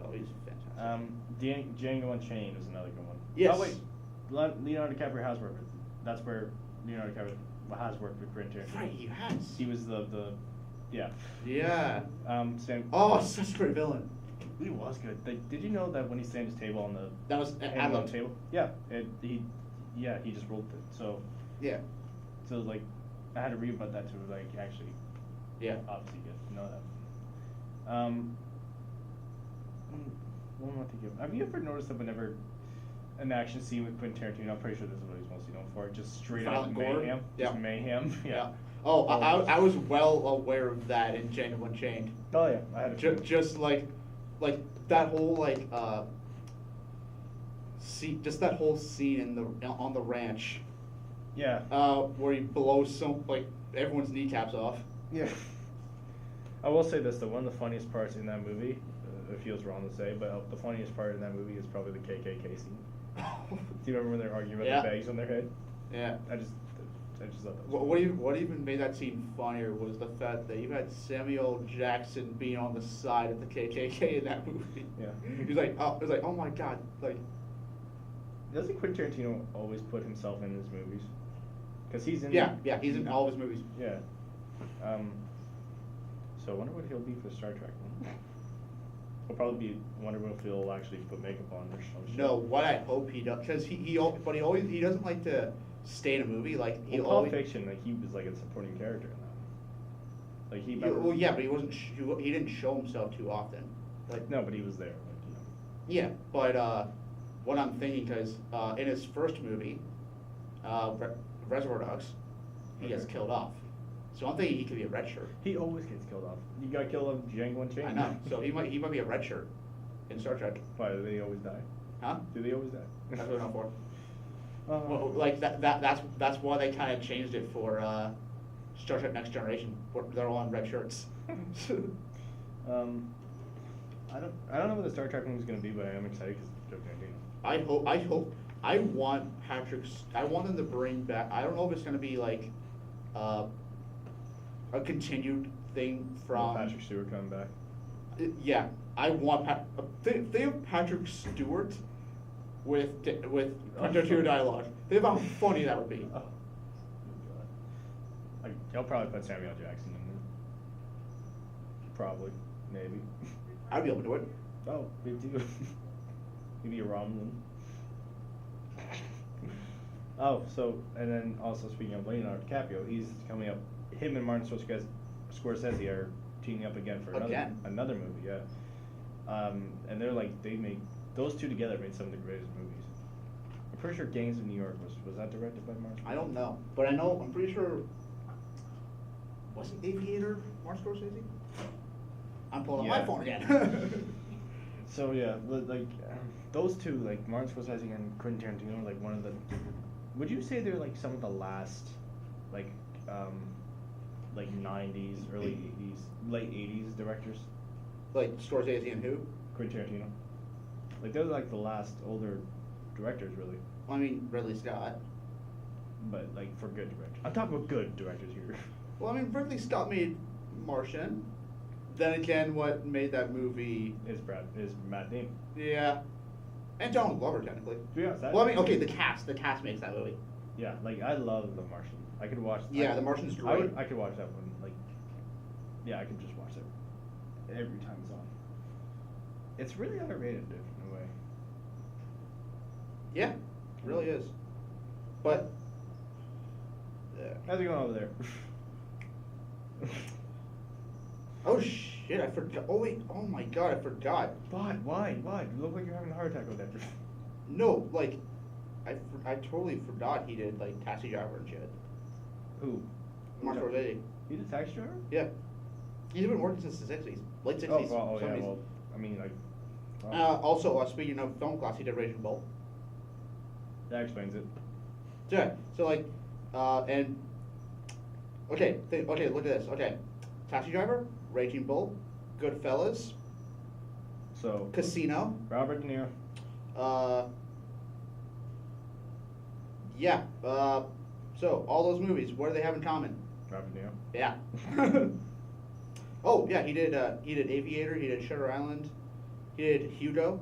Oh, he's fantastic. Django Unchained is another good one. Yes. Oh wait, Leonardo DiCaprio has worked with. That's where Leonardo DiCaprio has worked with Quentin Tarantino. Right, he has. He was the yeah. Yeah. Sam. Oh, such a great villain. He was good. Did you know that when he sat at his table on the That was hand on ad-lib. the table? Yeah, he just rolled it. So like, I had to read about that to like actually Yeah. obviously get to know that. What am I thinking of? Have you ever noticed that whenever an action scene with Quentin Tarantino, I'm pretty sure this is what he's mostly known for, just straight up Violent gore? mayhem? Yeah. Just mayhem? Yeah. Oh, I was well aware of that in Django Unchained. Oh yeah, I had a Just like that whole just that whole scene on the ranch. Yeah. Where he blows everyone's kneecaps off. Yeah. I will say this, though, one of the funniest parts in that movie, it feels wrong to say, but the funniest part in that movie is probably the KKK scene. Do you remember when they're arguing about Yeah. the bags on their head? Yeah. I just thought that was What even made that scene funnier was the fact that you had Samuel Jackson being on the side of the KKK in that movie. Yeah. He's like, oh my god, like. Doesn't Quentin Tarantino always put himself in his movies? Because he's in. Yeah, he's in all of his movies. Yeah. So I wonder what he'll be for Star Trek. He'll probably be. Wonder if he'll actually put makeup on or some shit. No, what I hope he does, because he doesn't like to stay in a movie. Like he Pulp always. Fiction, like he was like a supporting character in that. Like he. Well, yeah, but he wasn't. He didn't show himself too often. Like No, but he was there. Like, Yeah, but what I'm thinking, because in his first movie, Reservoir Dogs, he gets Okay. killed off. So I'm thinking he could be a red shirt. He always gets killed off. You got killed on Django Unchained. I know. So he might be a red shirt in Star Trek. Why do they always die? Huh? Do they always die? That's what I'm going for. Well, Uh, like that's why they kind of changed it for Star Trek Next Generation. Where they're all in red shirts. I don't know what the Star Trek movie's gonna be, but I am excited because it's Joe Tarantino. I want I want them to bring back. I don't know if it's gonna be like a continued thing from. Patrick Stewart coming back. Yeah, I want they have Patrick Stewart with Tarantino dialogue. Think about how funny that would be. Oh, God. Like, they'll probably put Samuel Jackson in there. Probably, maybe. I'd be able to do it. Oh, me too. Maybe a Romulan. Oh, so, and then also speaking of Leonardo DiCaprio, he's coming up. Him and Martin Scorsese are teaming up again for another movie, yeah. And they're like, those two together made some of the greatest movies. I'm pretty sure Gangs of New York was that directed by Martin? I don't know, but I'm pretty sure. Was it Aviator, Martin Scorsese? I'm pulling up my phone again. So yeah, like those two, like Martin Scorsese and Quentin Tarantino, like one of the. Would you say they're like some of the last, like 90s, early 80s, late 80s directors? Like Scorsese and who? Quentin Tarantino. Like they're like the last older directors, really. Well, I mean Ridley Scott. But like for good directors, I'm talking about good directors here. Well, I mean Ridley Scott made Martian. Then again, what made that movie? Is Matt Damon. Yeah, and Donald Glover technically. Yeah. Well, I mean, okay, the cast makes that movie. Yeah, like I love The Martian. I could watch. Yeah, The Martian's great. I could watch that one. Like, yeah, I could just watch it every time it's on. It's really underrated, dude, in a way. Yeah, it really is. But how's it going over there? oh shit! I forgot. Oh wait! Oh my god! I forgot. Why? You look like you're having a heart attack over there. No, like, I totally forgot he did like Taxi Driver and shit. Who? Martin Scorsese. He did Taxi Driver? Yeah. He's been working since the 60s, late 60s. Oh, yeah. 70s. Well, I mean, like. Also, speaking of film class, he did Raging Bull. That explains it. Yeah. So like, and okay, look at this. Okay, Taxi Driver, Raging Bull, Goodfellas, So. Casino. Robert De Niro. Yeah. So all those movies, what do they have in common? Robert De Niro. Yeah. Oh yeah, he did Aviator. He did Shutter Island. He did Hugo.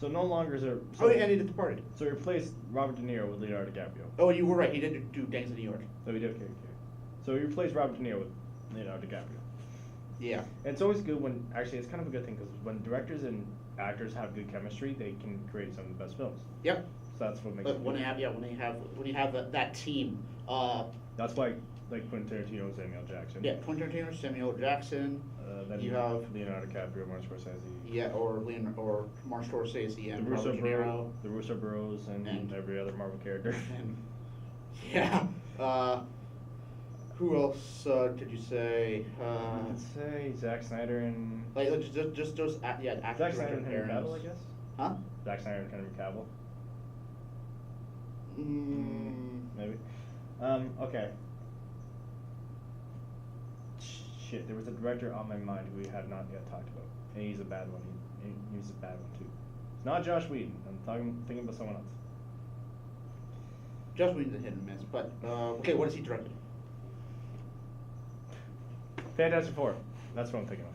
So no longer is there. Oh yeah, and he did The Party. So he replaced Robert De Niro with Leonardo DiCaprio. Oh, you were right. He did do Gangs of New York. So he did, okay. So he replaced Robert De Niro with Leonardo DiCaprio. Yeah. And it's always good when, actually, it's kind of a good thing because when directors and actors have good chemistry, they can create some of the best films. Yep. So that's what makes But it when good. you have that team, That's why, like Quentin Tarantino and Samuel Jackson. yeah, Quentin Tarantino, Samuel Jackson, Then you have Leonardo DiCaprio, Martin Scorsese. yeah, or Martin Scorsese The and Russo Robert De Niro. the Russo Bros, and every other Marvel character. And, yeah. Who else could you say? Let's say Zack Snyder and Like just those actors. Zack Snyder and Henry Cavill, I guess. Huh? Zack Snyder and Henry Cavill. Maybe. Okay. Shit, there was a director on my mind who we have not yet talked about, and he's a bad one. He's a bad one too. It's not Josh Whedon. I'm thinking about someone else. Josh Whedon's a hit and miss, but okay, what has he directed? Fantastic Four. That's what I'm thinking of.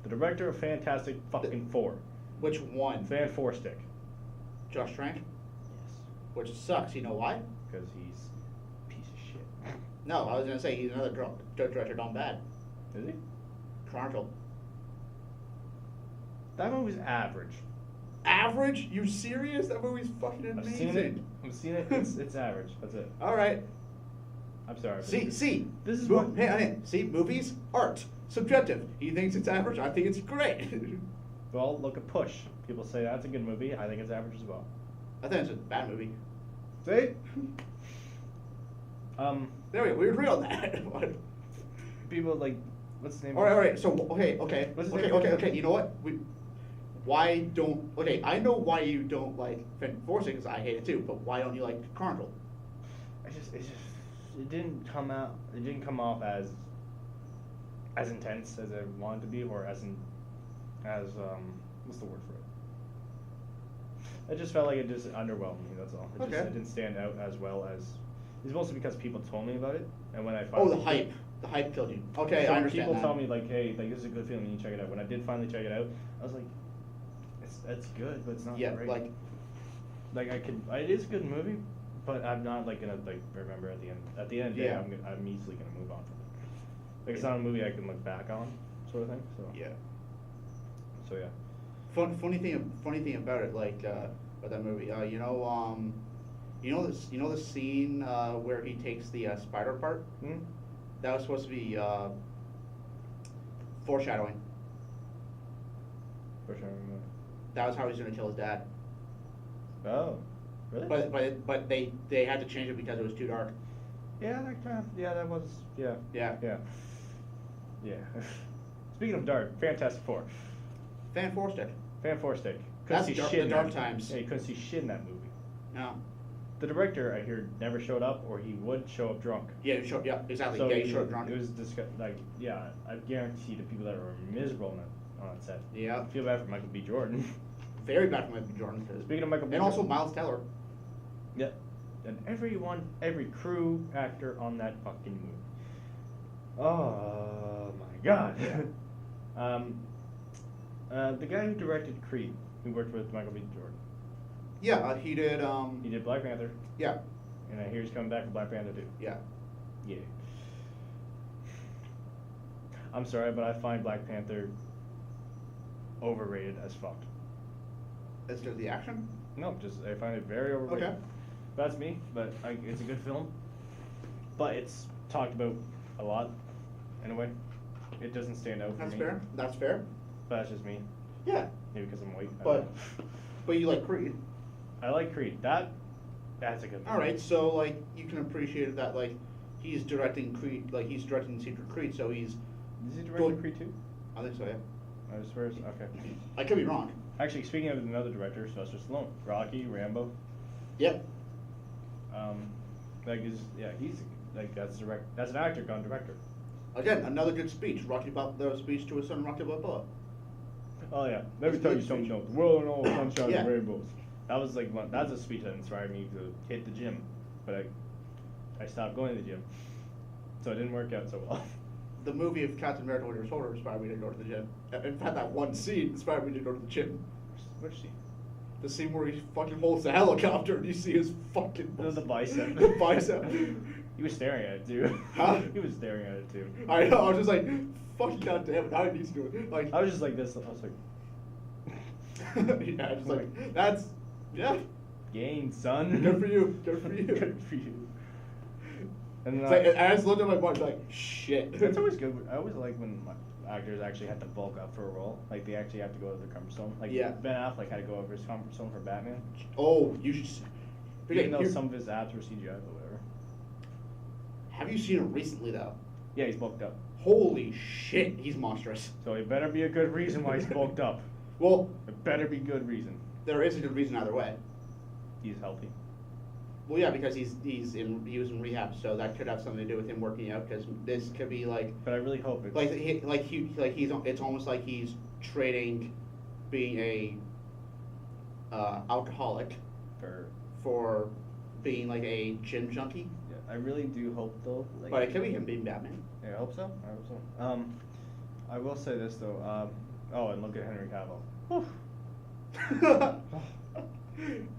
The director of Fantastic fucking Four. Which one? Fan Four Stick. Josh Trank? Yes. Which sucks. You know why? Because he's a piece of shit. No, I was gonna say he's another director gone bad. Is he? Chronicle. That movie's average. Average? You serious? That movie's fucking I've amazing. seen it. I've seen it. It's average. That's it. All right. I'm sorry. but See. This is Mo- what. Hey, see, movies, art, subjective. He thinks it's average. I think it's great. Well, look at Push. People say that's a good movie. I think it's average as well. I think it's a bad movie. See? There we go. We agree on that. People like, what's the name? All right. So okay. What's his Okay. name? You know what? Why don't? Okay, I know why you don't like Fantastic because I hate it too. But why don't you like Chronicle? It didn't come out. It didn't come off as intense as I wanted to be, or as what's the word for it? It just felt like it just underwhelmed me. That's all. It didn't stand out as well as. It's mostly because people told me about it, and when I finally The hype killed you. Okay, so I understand. People that. tell me like, hey, like this is a good film, you need to check it out. When I did finally check it out, I was like, it's good, but it's not great. Like it is a good movie, but I'm not like gonna like remember at the end. At the end of the day, I'm easily gonna move on from it. Like it's not a movie I can look back on, sort of thing. So Yeah. So yeah. Funny thing about it, like about that movie, you know the scene where he takes the spider apart. Hmm? That was supposed to be foreshadowing. For sure. That was how he's gonna kill his dad. Oh, really? But they had to change it because it was too dark. Yeah, that was Yeah. Yeah. Speaking of dark, Fantastic Four. Fan Four stick. Fan Four stick. That's see dark- shit the in dark that- times. Yeah, you couldn't see shit in that movie. No. The director, I hear, never showed up, or he would show up drunk. Yeah, yeah, exactly. So Yeah, you showed drunk. It was I guarantee the people that were miserable on that set. Yeah. I feel bad for Michael B. Jordan. Very bad for Michael Jordan. Speaking of Michael B. And also Jordan. Miles Teller. Yeah. And every crew actor on that fucking movie. Oh my god. The guy who directed Creed, who worked with Michael B. Jordan. Yeah, he did. He did Black Panther, Yeah, and I hear he's coming back for Black Panther too. yeah. Yeah. I'm sorry, but I find Black Panther overrated as fuck. As to the action. No, just I find it very overrated. Okay. That's me, but it's a good film. But it's talked about a lot, in a way. It doesn't stand out for That's me. fair. That's fair. But that's just me. Yeah, Maybe because I'm white. I but don't know. but you like Creed. I like Creed. That's a good movie. All right, so like you can appreciate that like he's directing Creed, like he's directing Secret Creed, so he's. Is he directing Creed 2? I think so, yeah. I swear. Okay. I could be wrong. Actually, speaking of another director, Sylvester Stallone, Rocky, Rambo. Yep. He's like that's an actor gone director. Again, another good speech. The speech to his son, Rocky Balboa. Oh yeah, let me That's a tell good you something. speech. Else. The world and all sunshine Yeah. and rainbows. That was like that's a speech that inspired me to hit the gym, but I stopped going to the gym, so it didn't work out so well. The movie of Captain America: Winter Soldier inspired me to go to the gym. In fact, that one scene inspired me to go to the gym. Which scene? The scene where he fucking holds the helicopter and you see his fucking The bicep. the bicep. He was staring at it too. Huh? He was staring at it too. I know. I was just like, fucking goddamn it! How did he do it? Like, I was just like this. I was like, yeah, just like that's yeah. gain, son. Good for you. Good for you. Good for you. And It's like, I just looked at my watch like, shit. it's always good. I always like when actors actually have to bulk up for a role. Like they actually have to go to their comfort zone. Like Yeah. Ben Affleck had to go over his comfort zone for Batman. Oh, you should. Even though Here- some of his abs were CGI or whatever. Have you seen him recently though? Yeah, he's bulked up. Holy shit, he's monstrous. So it better be a good reason why he's bulked up. Well, It better be good reason. there is a good reason either way. He's healthy. Well, yeah, because he was in rehab, so that could have something to do with him working out. Because this could be like, But I really hope it's it's almost like he's trading being a alcoholic for. for being like a gym junkie. Yeah, I really do hope though. Like, But it could be him being Batman. Yeah, I hope so. I hope so. I will say this though. Oh, and look at Henry Cavill.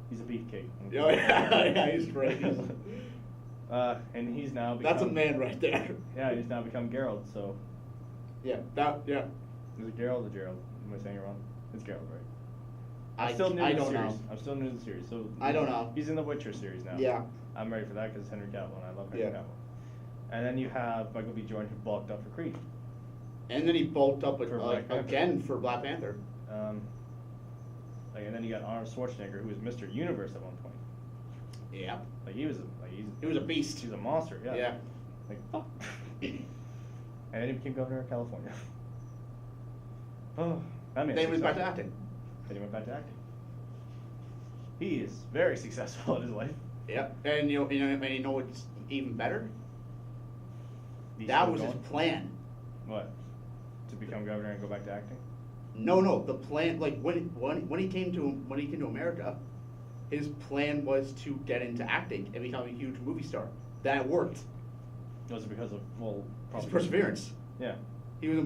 He's a beefcake. Yeah, yeah, he's great. And he's now become, That's a man right there. Yeah, he's now become Geralt. So Yeah, is it Geralt or Gerald? Am I saying it wrong? It's Geralt, right? I I'm still new I to the don't series. know. I'm still new to the series. So I don't know. He's in the Witcher series now. Yeah. I'm ready for that because it's Henry Cavill and I love Henry Yeah. Cavill. And then you have Michael B. Jordan who bulked up for Creed. And then he bulked up For Black Panther. again for Black Panther. Like, and then you got Arnold Schwarzenegger, who was Mr. Universe at one point. Yeah. Like he was He was a beast. He was a monster. Yeah. Yeah. Like fuck. And then he became governor of California. Oh, that man. Then he went back to acting. Then he went back to acting. He is very successful in his life. Yeah. And you know what's even better? He's That still was his going? plan. What? To become governor and go back to acting? No, the plan, like when he came to America, his plan was to get into acting and become a huge movie star. That worked. Was it because of His probably perseverance. Yeah. He was.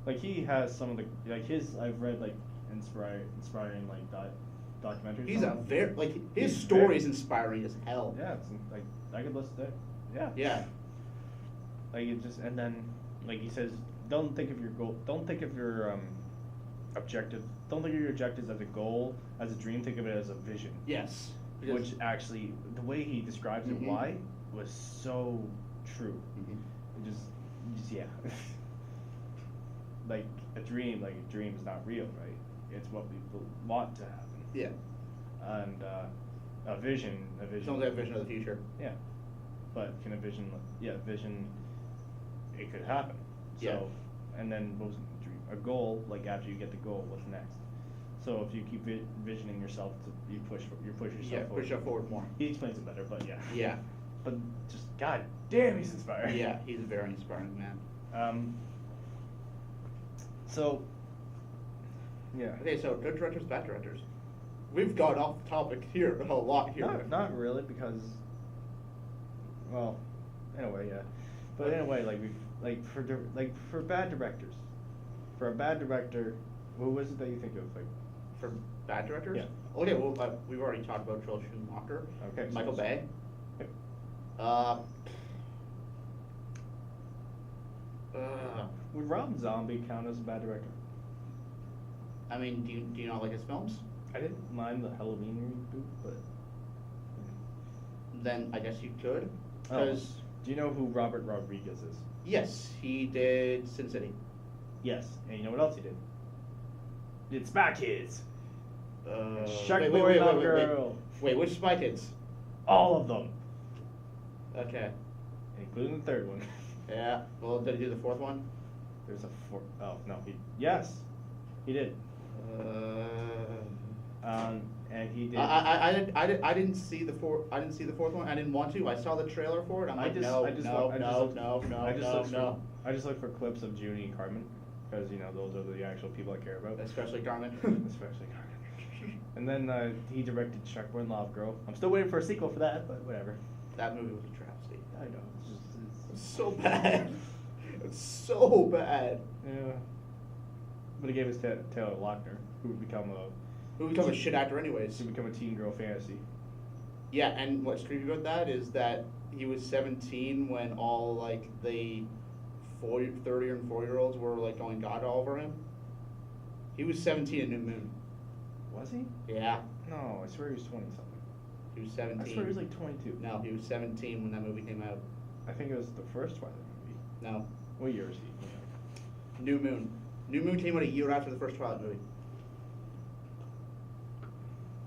Like he has some of the I've read like inspiring like documentaries. He's on a him. very his He's story very- is inspiring as hell. Yeah, it's like I could listen to it. Yeah. Yeah. Like it just, and then like he says, don't think of your goal. Don't think of your objective. Don't think of your objectives as a goal, as a dream. Think of it as a vision. Yes. Because- Which actually, the way he describes it, Mhm. why was so true. Mhm. It just yeah. Like a dream is not real, right? It's what people want to happen. Yeah. And a vision. Someone's got a vision of the future. Yeah, but can a vision? Yeah, vision. It could happen. So, Yeah. and then what was the dream? A goal. Like after you get the goal, what's next? So if you keep visioning yourself, you push yourself. Yeah. forward. Push up forward more. He explains it better, but yeah. Yeah. But just god damn, he's inspiring. Yeah. He's a very inspiring man. So. Yeah. Okay, so good directors, bad directors. We've gone off topic here a lot here. Not really, because, well, in a way, yeah. But in a way, for bad directors, for a bad director, what was it that you think of? Like, For bad directors? Yeah. Okay, well, we've already talked about Joel Schumacher. Okay, so- Michael Bay. Yep. Would Rob Zombie count as a bad director? I mean, do you not like his films? I didn't mind the Halloween reboot, but. Then I guess you could. Oh, Because, do you know who Robert Rodriguez is? yes, he did Sin City. Yes, and you know what else he did? Did Spy Kids. Shark wait, Boy, wait, Love wait, Girl. Wait, which Spy Kids? All of them, Okay. including the third one. Yeah. Well, did he do the fourth one? There's a fourth. Oh no, yes, he did. And he did. I didn't see the fourth one. I didn't want to. I saw the trailer for it. I'm like, no. I just look for clips of Junie and Carmen, because you know those are the actual people I care about. Especially Carmen. Especially Carmen. And then he directed Shark Boy and Love Girl. I'm still waiting for a sequel for that, but whatever. That movie was a travesty. I know. It's so bad. It's so bad. Yeah. But it gave us Taylor Lautner, who would become a shit actor anyways. a teen girl fantasy. Yeah, and what's creepy about that is that he was 17 when all like the 30 and 4-year-olds were like going gaga over him. He was 17 in New Moon. Was he? Yeah, No, I swear he was 20 something. he was 17. I swear he was like 22. No, he was 17 when that movie came out. I think it was the first Twilight movie. No, What year is he? New Moon. New Moon came out a year after the first Twilight movie.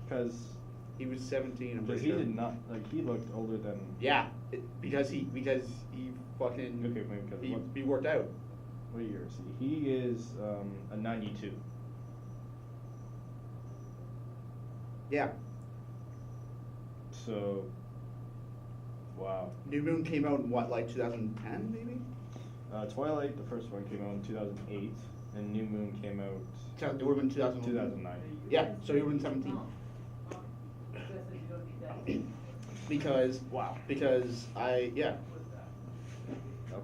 Because He was 17. I'm pretty he sure. did not like he looked older than. Yeah, because he fucking Okay, wait, because what? he worked out. What year is he? He is a 92. Yeah. So. Wow. New Moon came out in what, like 2010 maybe? Twilight, the first one, came out in 2008, and New Moon came out It would have been 2009. Yeah, so he would have been 17. Because Wow. because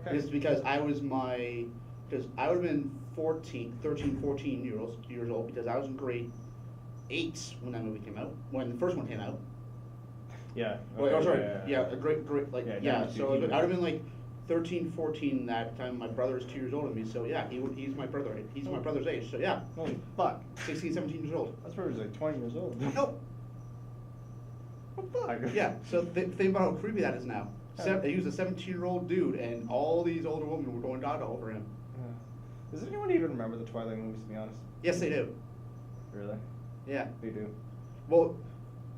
Okay. because I would have been 13, 14 years old because I was in grade 8 when that movie came out. When the first one came out. Yeah. Wait, oh, sorry. yeah. Yeah, a great, like, Yeah, yeah. 92, So he I would was- have been like 13, 14 that time. My brother is 2 years older than me, so yeah, he's my brother. He's my brother's age. So yeah, Holy fuck. 16, 17 years old. That's where he was like 20 years old. Nope. What the fuck? Yeah. So think about how creepy that is now. He was a 17-year-old dude, and all these older women were going gaga over him. Does anyone even remember the Twilight movies, to be honest? Yes, they do. Really? Yeah. They do. Well,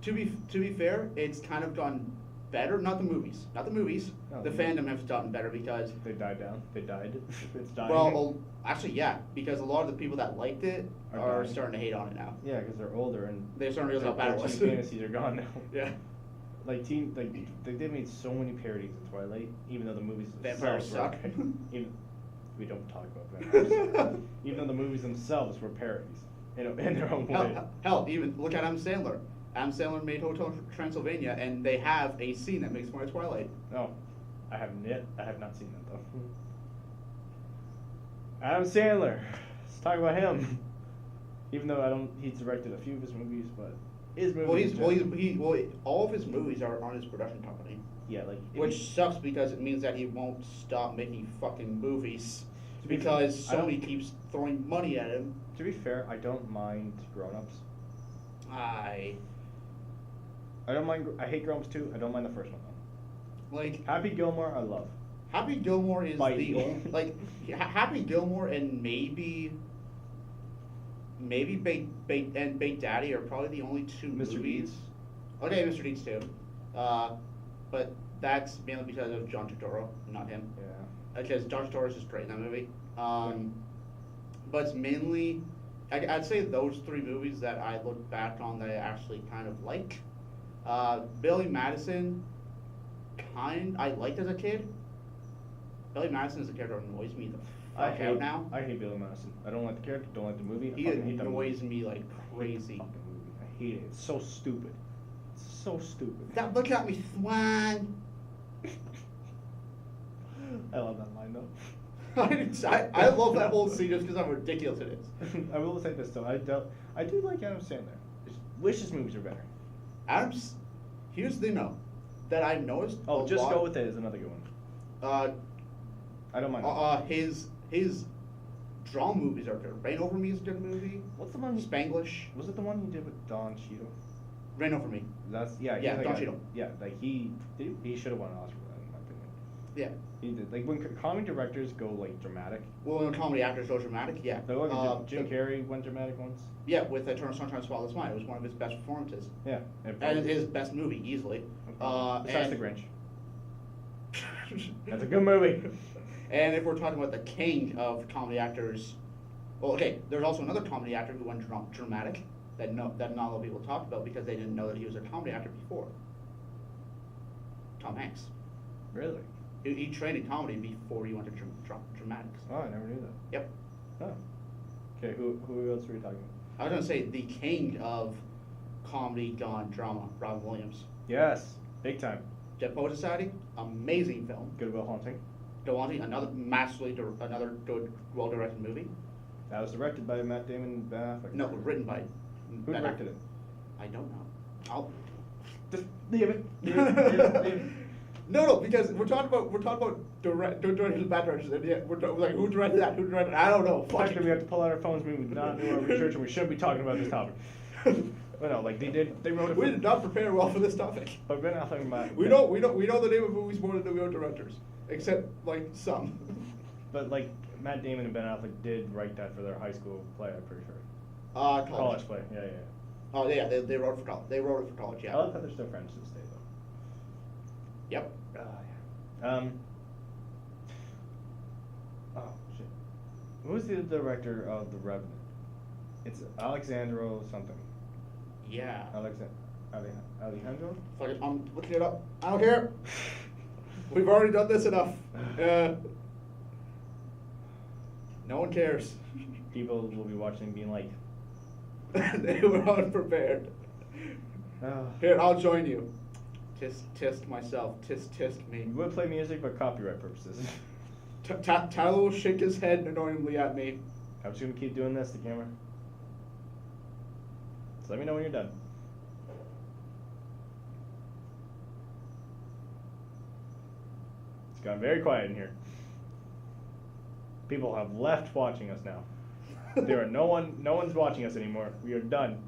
to be fair, it's kind of gotten better. Not the movies. Not the movies. No, The the fandom has gotten better because. They died down. They died. It's dying. Well, actually, yeah, because a lot of the people that liked it Are are dying. starting to hate on it now. Yeah, because they're older and They're starting to realize how bad it was. teen fantasies are gone now. Yeah. Like they made so many parodies of Twilight, even though the movies Vampires themselves suck. were, even, we don't talk about vampires. Even though the movies themselves were parodies in their own way. Hell, even look at Adam Sandler. Adam Sandler made Hotel Transylvania, and they have a scene that makes fun of Twilight. No, I haven't yet. I have not seen that though. Adam Sandler. Let's talk about him. Even though I don't, he's directed a few of his movies, but his movies. All of his movies are on his production company. Yeah, like Which sucks because it means that he won't stop making fucking movies To be because fair, I don't- Sony keeps throwing money at him. To be fair, I don't mind Grown Ups. I don't mind. I hate Grown Ups too. I don't mind the first one though. Like Happy Gilmore, I love. Happy Gilmore is Bite. the only like Happy Gilmore and maybe Bait Daddy are probably the only two Mr. movies. Deeds. Okay, Mr. Deeds too, but that's mainly because of John Turturro, not him. Yeah. Because John Turturro is just great in that movie. But it's mainly, I'd say those three movies that I look back on that I actually kind of like. Billy Madison, I liked as a kid. Billy Madison as a character annoys me the fuck out now. I hate Billy Madison. I don't like the character. Don't like the movie. He I fucking hate that annoys movie. me like I hate the crazy. fucking movie. I hate it. It's so stupid. It's so stupid. That look at me, Swan. I love that line though. I love that whole scene just because how ridiculous it is. I will say this though. I do like Adam Sandler. Wish his movies are better. Adam's. Here's the thing though, that I've noticed. Oh, a Just lot, Go With It is another good one. I don't mind. His drama movies are good. Rain Over Me is a good movie. What's the one? Spanglish. Was it the one you did with Don Cheadle? Rain Over Me. That's yeah. Yeah, he's Don like Cheadle. Yeah, like he should have won an Oscar for that in my opinion. Yeah. He did. Like when comedy directors go like dramatic. Well, when comedy actors go dramatic, yeah. Like look, Jim Carrey went dramatic once. Yeah, with Eternal Sunshine of the Spotless Mind. It was one of his best performances. Yeah. And his best movie, easily. Besides and- The Grinch. That's a good movie. And if we're talking about the king of comedy actors, well, okay, there's also another comedy actor who went dramatic that not a lot of people talked about because they didn't know that he was a comedy actor before. Tom Hanks. Really? He trained in comedy before he went to dramatics. Oh, I never knew that. Yep. Oh. Okay, who else were we talking about? I was gonna say the king of comedy gone drama, Robin Williams. Yes, big time. Dead Poet Society, amazing film. Good Will Hunting. Dewante, another another good, well-directed movie. That was directed by Matt Damon and Ben Affleck. No, written by. Who directed it? I don't know. I'll. Just leave it. Leave it. No, because we're talking about directors, bad directors, and yet we're like, who directed that? Who directed? I don't know. Fuck Technically, we have to pull out our phones. We would not do our research, and we shouldn't be talking about this topic. But no, like they wrote it. We did not prepare well for this topic. But Ben Affleck and Matt. We know the name of movies more than we know directors, except like some. But like Matt Damon and Ben Affleck did write that for their high school play. I'm pretty sure. College play. Yeah. Oh yeah, they wrote it for college. They wrote it for college. Yeah. I love how they're still friends to this day, though. Yep. Yeah. Oh shit. Who's the director of The Revenant? It's Alexandro something. Yeah. Alejandro? Fuck it, I'm looking it up. I don't care. We've already done this enough. No one cares. People will be watching being like, They were unprepared. Here, I'll join you. Tisk myself. Tisk me. We would play music, but copyright purposes. Tyler will shake his head annoyingly at me. I'm just gonna keep doing this to camera. So let me know when you're done. It's gotten very quiet in here. People have left watching us now. No one's watching us anymore. We are done.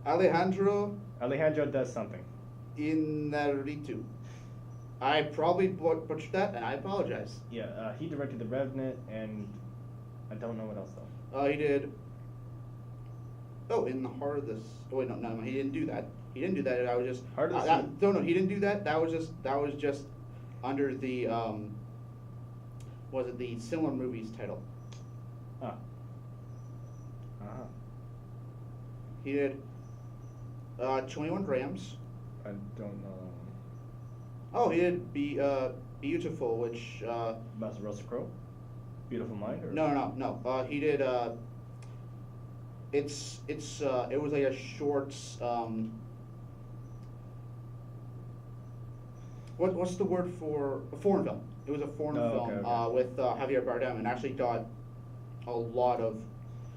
Alejandro Alejandro does something. Inarritu. I probably butchered that, and I apologize. Yeah, he directed The Revenant, and I don't know what else though. He did Oh, in the heart of this. Oh wait, no, he didn't do that. He didn't do that. I was just. Heart of the Sea? No, he didn't do that. That was just under the Was it the similar movies title? Ah. Ah. He did 21 Grams. I don't know. Oh, he did Beautiful, which That's Russell Crowe? Beautiful Mind? Or? no. He did it was like a short what's the word for a foreign film? It was a foreign film okay. with Javier Bardem, and actually got a lot of.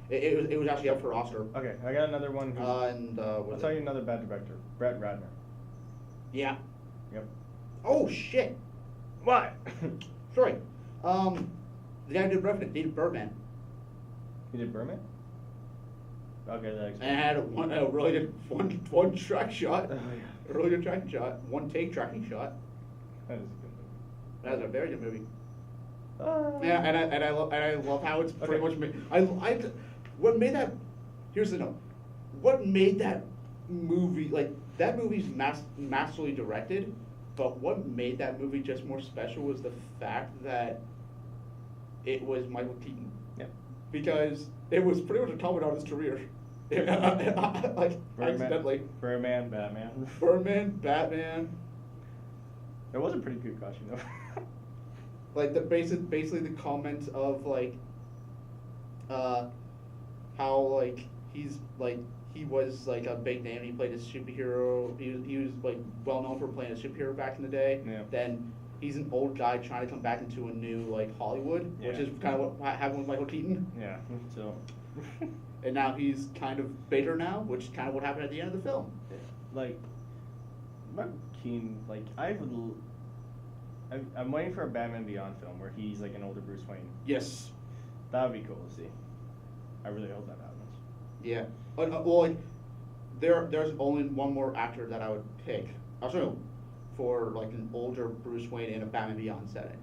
It was actually up for Oscar. Okay, I got another one. I'll tell you another bad director, Brett Ratner. Yeah. Yep. Oh shit! What? Sorry. The guy who did Revenant, he did Birdman. He did Birdman? Okay, that explains. And had a really good one track shot. Oh, yeah. A really good tracking shot. One take tracking shot. That is a good movie. That was a very good movie. Uh, Yeah, and I love how it's pretty Okay. much made. What made that? Here's the note. What made that movie like that movie's masterfully directed, but what made that movie just more special was the fact that it was Michael Keaton, Yep. because it was pretty much a comment on his career. Like accidentally. Birdman, Batman. Birdman, Batman. It was a pretty good costume though. Like the basically the comment of like how like he was like a big name. He played a superhero. He was like well known for playing a superhero back in the day. Yeah. Then he's an old guy trying to come back into a new like Hollywood, which Yeah. is kind of what happened with Michael Keaton. Yeah. So. And now he's kind of bitter now, which is kind of what happened at the end of the film. Like, Mark Keane, like I'm waiting for a Batman Beyond film where he's like an older Bruce Wayne. Yes. That would be cool to see. I really hope that happens. Yeah. Well, like, there's only one more actor that I would pick. Also, for like an older Bruce Wayne in a Batman Beyond setting.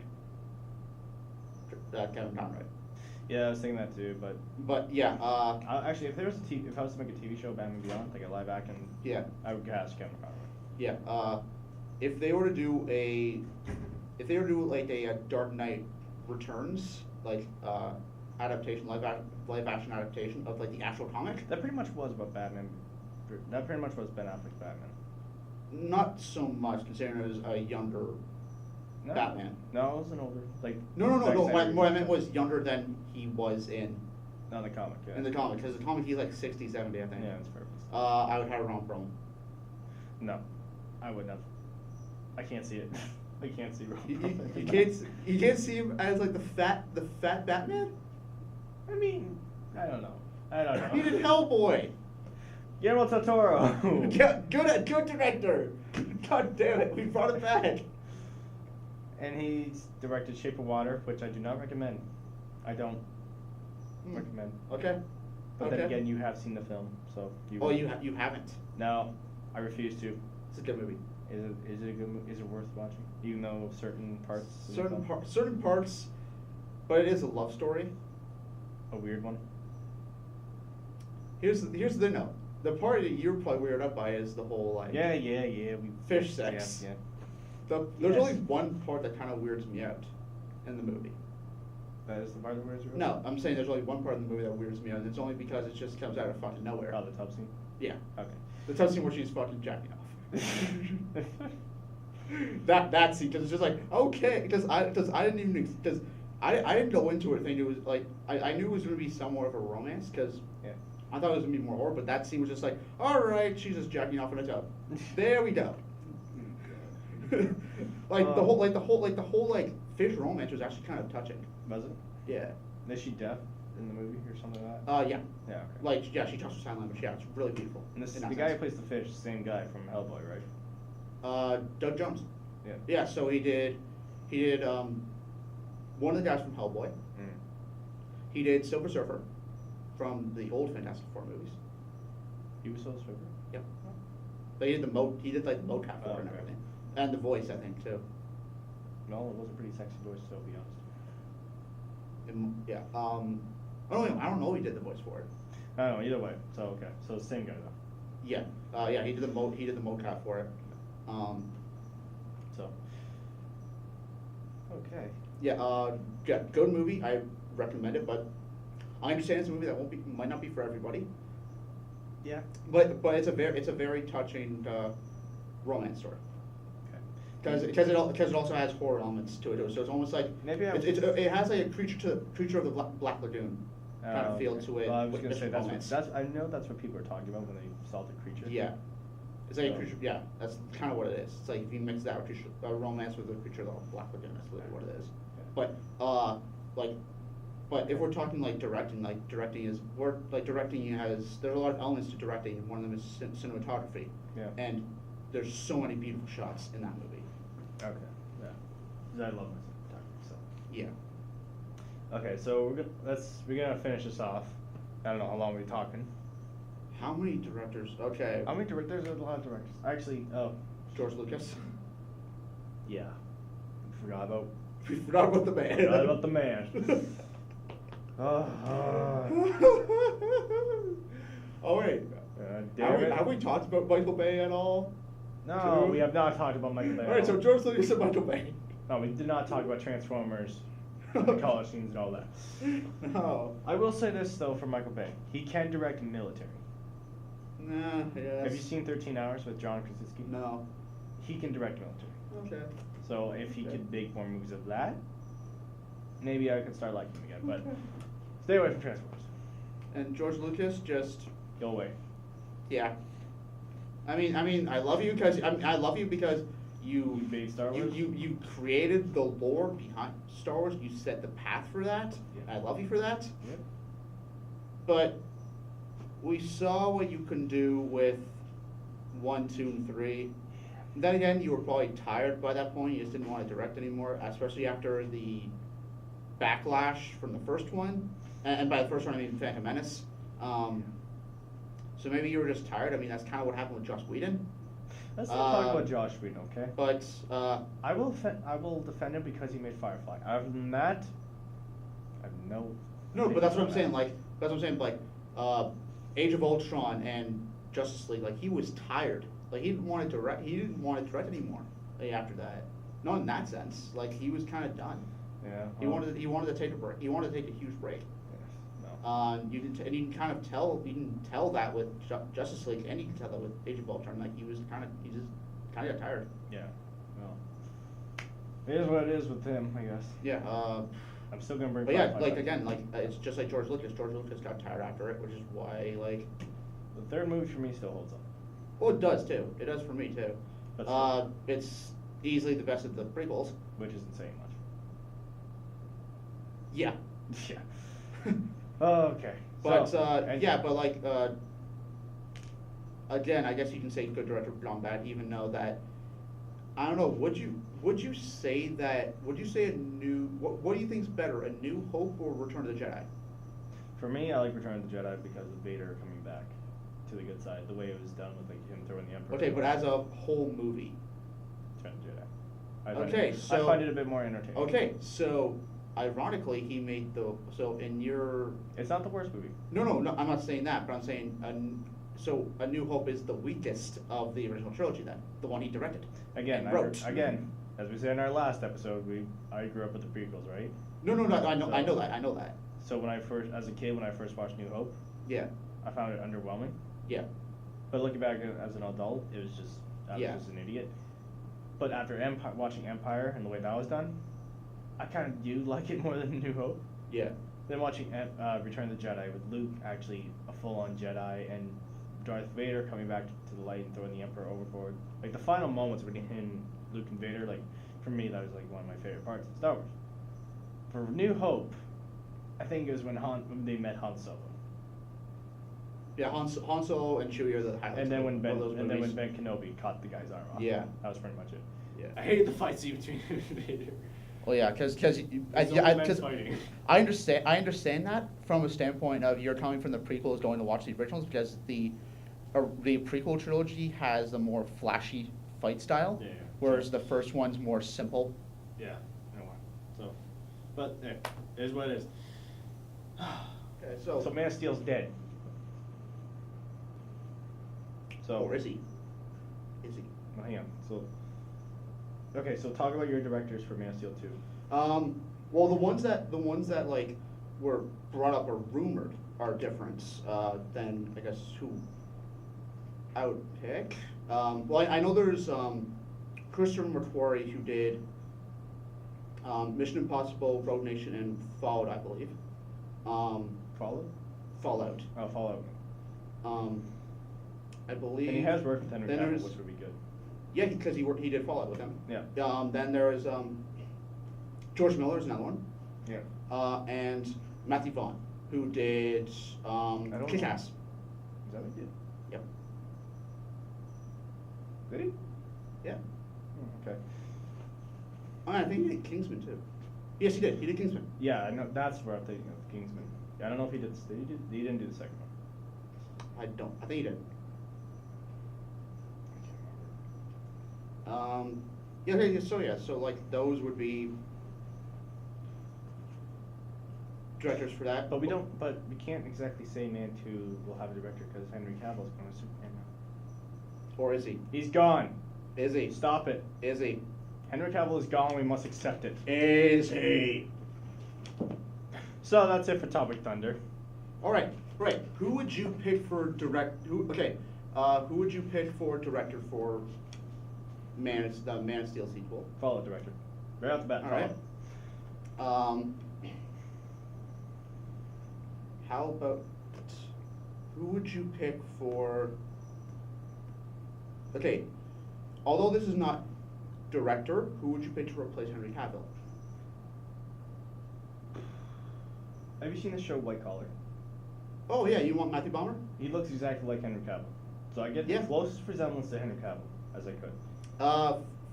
Kevin Conroy. Yeah, I was thinking that too, but But yeah, actually, if I was to make a TV show, Batman Beyond, like a live action, yeah, I would cast Kevin Conroy. yeah. If they were to do like a Dark Knight Returns like adaptation, live action adaptation of like the actual comic, That pretty much was about Batman. That pretty much was Ben Affleck's Batman. not so much considering it was a younger No. Batman. No, it was an older, like. No. Zack What I Snyder. meant was younger than he was in No, the comic. Yeah. the comic, because the comic he's like 60, 70, I think. Yeah, that's perfect. I would have a wrong problem. No, I wouldn't have. I can't see it. I can't see Ron. You can't see him as like the fat Batman. I mean, I don't know. He did Hellboy. Guillermo del Toro. Good director. God damn it, we brought it back. And he's directed Shape of Water, which I do not recommend. I don't recommend. Okay. But then again, you have seen the film, so you. Oh, you haven't. No, I refuse to. It's a good movie. Is it a good movie? Is it worth watching? Even though certain parts. of the film- Certain parts, but it is a love story. A weird one. Here's the thing though. The part that you're probably weirded up by is the whole like Yeah. We fish sex. Yeah. There's Yes. only one part that kind of weirds me out in the movie. That is the part that wears. No, I'm saying there's only one part in the movie that weirds me out, and it's only because it just comes out of fucking nowhere. Oh, the tub scene. Yeah. Okay. The tub scene where she's fucking jacking off. that scene, because it's just like, okay, because I didn't even, because I didn't go into it thinking it was like, I knew it was going to be somewhat of a romance, because Yeah. I thought it was going to be more horror, but that scene was just like, alright, she's just jacking off in a tub. There we go. Like the whole fish romance was actually kind of touching. Was it? Yeah. Is she deaf in the movie or something like that? Yeah. Yeah. Okay. Like, yeah, she talks with sign language. Yeah, it's really beautiful. And this in the that guy who sense. plays the fish, same guy from Hellboy, right? Doug Jones. Yeah. Yeah, so he did one of the guys from Hellboy. Mm. He did Silver Surfer from the old Fantastic Four movies. He was so super. Yep. But he did like the mocap for it and okay. everything. And the voice, I think, too. No, it was a pretty sexy voice, to be honest. Yeah. I don't know if he did the voice for it. I don't know. Either way. So okay. So same guy though. Yeah, he did the mocap for it. So. Okay. Yeah, good movie. I recommend it, but I understand it's a movie that might not be for everybody. Yeah. But it's a very touching romance story. Okay. Because it also has horror elements to it, so it's almost like Maybe it has like a creature of the Black Lagoon kind of feel okay. to it. Well, I was with gonna say romance. that's I know that's what people are talking about when they saw the creature. Yeah, it's like So- a creature. Yeah, that's kind of what it is. It's like if you mix that with romance with the creature of the Black Lagoon, that's really what it is. But but if we're talking like directing is directing has there's a lot of elements to directing, and one of them is cinematography. Yeah. And there's so many beautiful shots in that movie. Okay. Yeah. 'Cause I love my cinematography. So. Yeah. Okay, so we're gonna finish this off. I don't know how long we're talking. How many directors? Okay. How many directors? There's a lot of directors. Actually, George Lucas. yeah. Forgot about. We forgot about the man. Forgot about the man. Oh wait. Damn it. Have we talked about Michael Bay at all? No, True. we have not talked about Michael Bay. All right, so George Lucas and Michael Bay. No, we did not talk about Transformers, the college scenes, and all that. No. I will say this though for Michael Bay, he can direct military. Nah. Yes. Have you seen 13 Hours with John Krasinski? No. He can direct military. Okay. So if he Okay. could make more movies of that, maybe I could start liking him again. But Okay. stay away from Transformers. And George Lucas just Go away. yeah. I mean, I love you because you You made Star Wars? you created the lore behind Star Wars. You set the path for that. Yeah. I love you for that. Yep. But we saw what you can do with 1, 2, and 3. Then again, you were probably tired by that point. You just didn't want to direct anymore, especially after the backlash from the first one. And by the first one, I mean Phantom Menace. So maybe you were just tired. I mean, that's kind of what happened with Joss Whedon. Let's not talk about Josh Whedon, okay? But I will defend him because he made Firefly. Other than that, I have no. no, but that's what I'm opinion saying. on Like that's what I'm saying. Like Age of Ultron and Justice League. Like he was tired. Like he didn't want to direct. He didn't want to direct anymore. Like, after that, not in that sense. Like he was kind of done. that. Yeah. He wanted to take a break. He wanted to take a huge break. No. You can kind of tell. You can tell that with Justice League, and you can tell that with Age of Ultron. Like he just kind of got tired. Yeah. Well, it is what it is with him, I guess. Yeah. I'm still gonna bring. But yeah, Firefly like back. again, like it's just like George Lucas. George Lucas got tired after it, which is why like. The third movie for me still holds up. Well, it does too. It does for me too. That's It's easily the best of the prequels. Which isn't saying much. Yeah. Yeah. Okay. But So, and- yeah, but like again, I guess you can say good director beyond that, even though that I don't know. Would you say that? Would you say a new? What do you think's better, A New Hope or Return of the Jedi? For me, I like Return of the Jedi because of Vader coming back to the good side. The way it was done with like him throwing the Emperor. Okay, but as a whole movie. Return of the Jedi. I find Okay, it, so I find it a bit more entertaining. Okay, so ironically, he made in your. It's not the worst movie. No, I'm not saying that, but I'm saying so A New Hope is the weakest of the original trilogy, then the one he directed. Again, and wrote. as we said in our last episode, I grew up with the prequels, right? No, I know that. So when I first watched New Hope, Yeah, I found it underwhelming. yeah, But looking back as an adult, I was Yeah. just an idiot. But after watching Empire and the way that was done, I kind of do like it more than New Hope. yeah, Then watching Return of the Jedi with Luke actually a full-on Jedi and Darth Vader coming back to the light and throwing the Emperor overboard. Like the final moments between him, Luke and Vader, like for me that was like one of my favorite parts of Star Wars. For New Hope, I think it was when they met Han Solo. yeah. Han Solo and Chewie are the highlights. And then of when those Ben movies. Kenobi cut the guy's arm off. Yeah. That was pretty much it. Yeah. I hated the fight scene between him and Vader. Well, yeah, because It's only men fighting. I understand that from a standpoint of you're coming from the prequels going to watch the originals because the prequel trilogy has a more flashy fight style, Yeah. whereas the first one's more simple. Yeah. I know. So, but it is what it is. Okay, So Man of Steel's dead. So. Or is he? Is he? Well, hang on. So. Okay, so talk about your directors for Man of Steel 2. Well, the ones that like were brought up or rumored are different than I guess who I would pick. Well, I know there's Christopher McQuarrie who did Mission Impossible, Rogue Nation, and Fallout, I believe. Fallout? Fallout. Oh, Fallout. I believe. And he has worked with Henry then Cavill, there's- which would be good. Yeah, because he did Fallout with him. Yeah. Then there was George Miller is another one. Yeah. And Matthew Vaughn, who did don't Kick-Ass. Is that what he did? Yep. Did he? Yeah. Okay. I think he did Kingsman too. Yes, he did. He did Kingsman. Yeah, I know. That's where I'm thinking of Kingsman. I don't know if he did. He didn't do the second one. I think he did. Yeah. Okay. So like those would be directors for that. But we don't. But we can't exactly say Man 2 will have a director because Henry Cavill's going to Superman now. Or is he? He's gone. Is he? Stop it. Is he? Henry Cavill is gone. We must accept it. Is he? So that's it for Topic Thunder. All right. Right. Who would you pick for Who would you pick for director for the Man of Steel sequel? Fallout director. Right off the bat. All right. How about who would you pick for? Okay, although this is not director, who would you pick to replace Henry Cavill? Have you seen the show White Collar? Oh yeah, you want Matthew Bomber? He looks exactly like Henry Cavill. So I get Yeah. the closest resemblance to Henry Cavill as I could.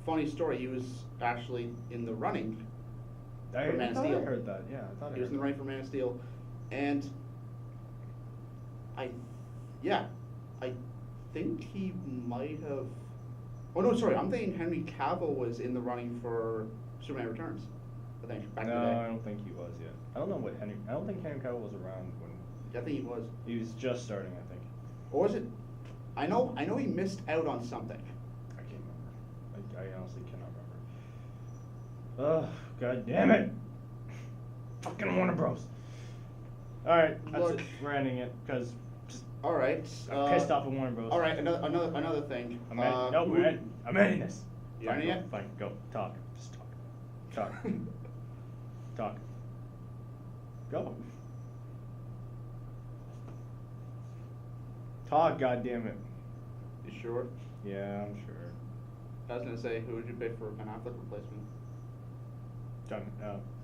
Funny story. He was actually in the running I for Man of thought Steel. I heard that. Yeah, I thought I He was heard in the running for Man of Steel, and I think he might have. Oh no, sorry. I'm thinking Henry Cavill was in the running for Superman Returns. I think back in the No, day. I don't think he was yet. I don't know what Henry. I don't think Henry Cavill was around when I think he was. he was just starting. I think. Or was it? I know he missed out on something. I can't remember. I honestly cannot remember. Ugh, god damn it! Fucking Warner Bros. All right, that's Look. it. We're ending it because just All right. I'm pissed off at Warner Bros. All right. Another thing. I'm no, I'm ending this. You Fine, ending go, it? Fine, go. Talk. Just talk. Talk. Talk. Go. Talk, goddammit. You sure? Yeah, I'm sure. I was gonna say, who would you pick for Ben Affleck replacement? John,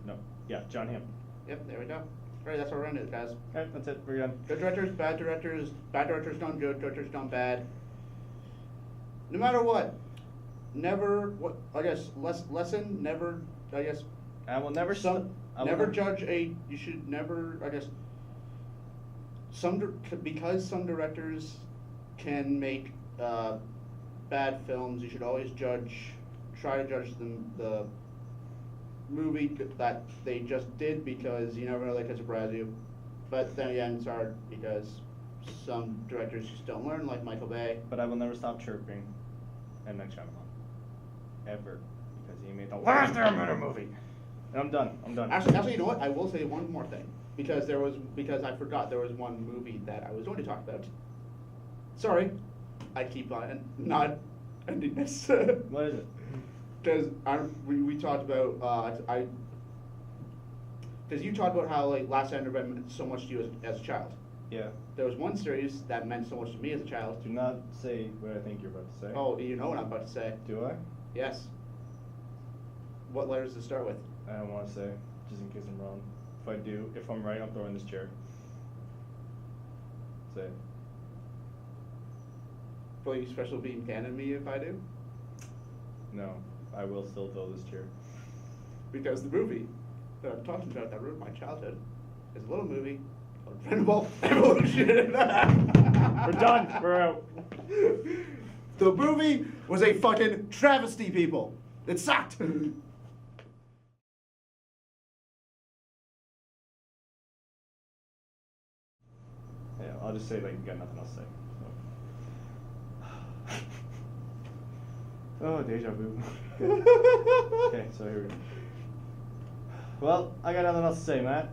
no. Yeah, John Hamm. Yep, there we go. All right, that's where we're ending it, guys. Alright, that's it. We're done. Good directors, bad directors done good, directors done bad. No matter what, never. What I guess lesson never. I guess I will never some I will never judge a. You should never. I guess because some directors can make bad films. You should always try to judge the movie that they just did, because you never know, they could surprise you. But then again, it's hard because some directors just don't learn, like Michael Bay. But I will never stop chirping M. Night Shyamalan. Ever. Because he made the last Terminator movie. And I'm done. I'm done. Actually, you know what? I will say one more thing, because I forgot there was one movie that I was going to talk about. Sorry, I keep on not ending this. What is it? Because we talked about because you talked about how like Last Airbender meant so much to you as a child. Yeah. There was one series that meant so much to me as a child. Do not say what I think you're about to say. Oh, you know what I'm about to say. Do I? Yes. What letters to start with? I don't want to say, just in case I'm wrong. If I do, if I'm right, I'm throwing this chair. Say it. Will you special beam cannon me if I do? No, I will still throw this chair. Because the movie that I'm talking about that ruined my childhood is a little movie called Venerable Evolution. We're done. We're out. The movie was a fucking travesty, people. It sucked. Yeah, I'll just say like you got nothing else to say. So. Oh, deja vu. Okay, so here we go. Well, I got nothing else to say, Matt.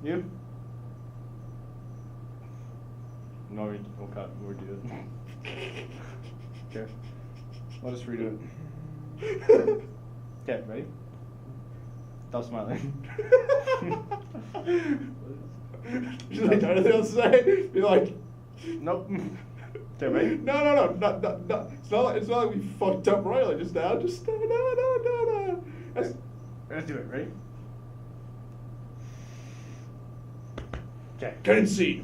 You? No, we'll cut. We'll do it. Okay. I'll just redo it. Okay, ready? Stop smiling. Just like anything else to say? Be like, Nope. Okay, ready? no. It's not like we fucked up royally just now. Just no. That's, Let's do it. Ready? Okay. couldn't see.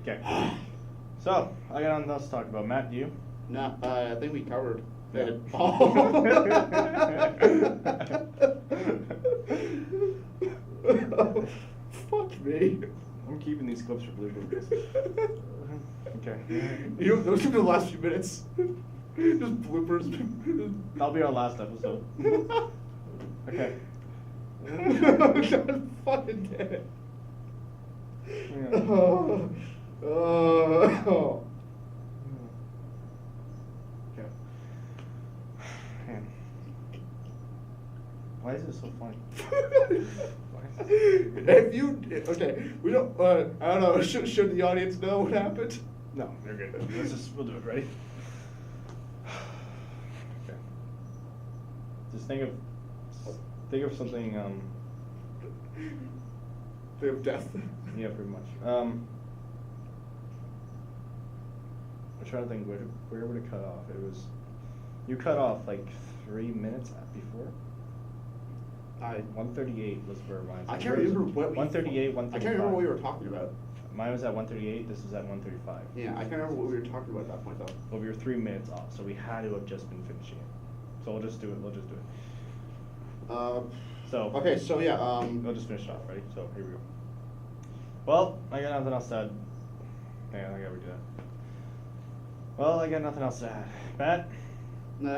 Okay. So, I got nothing else to talk about. Matt, do you? No, I think we covered Yeah. it. Fuck me. I'm keeping these clips for bloopers. Okay. You know, those are the last few minutes. Just bloopers. That'll be our last episode. Okay. God fucking damn it. Yeah. Oh. Okay. Man. Why is it so funny? If you okay, we don't. I don't know. Should the audience know what happened? No, you're good. We'll do it. Ready? Okay. Just think of something. They have death. Yeah, pretty much. I'm trying to think where would it cut off? It was you cut off like 3 minutes before. 138 was where mine. I can't remember what. 138, 135. I can't remember what we were talking about. Mine was at 138. This was at 135. Yeah, I can't remember what we were talking about at that point though. Well, we were 3 minutes off, so we had to have just been finishing it. So we'll just do it. We'll just do it. So Okay, so yeah. we'll just finish it off. Ready? So here we go. Well, I got nothing else to add. Yeah, I gotta redo that. Well, I got nothing else to add. Matt? No.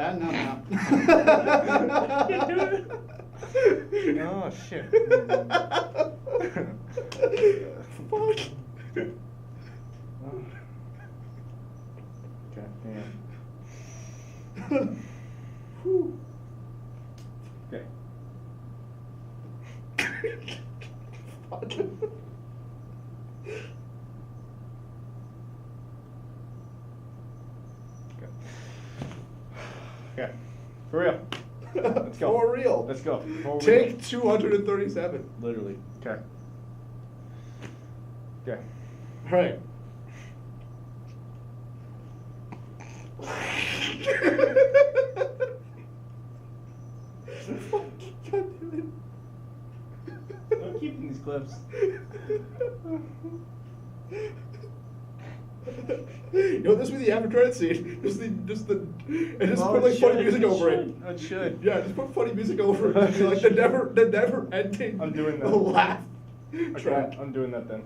Oh shit. Fuck. Okay, damn. Whew. Okay. Fuck. Okay. For real. Let's go. For real. Let's go. For real. Take 237. Literally. Okay. Okay. All right. Fuck, God damn I'm keeping these clips. You know, this would be the after credit scene. And just Well, put like it funny should, music it over should, it. it should. Yeah, just put funny music over it. Just be like the never ending. I'm doing that. Laugh Okay, track. I'm doing that then.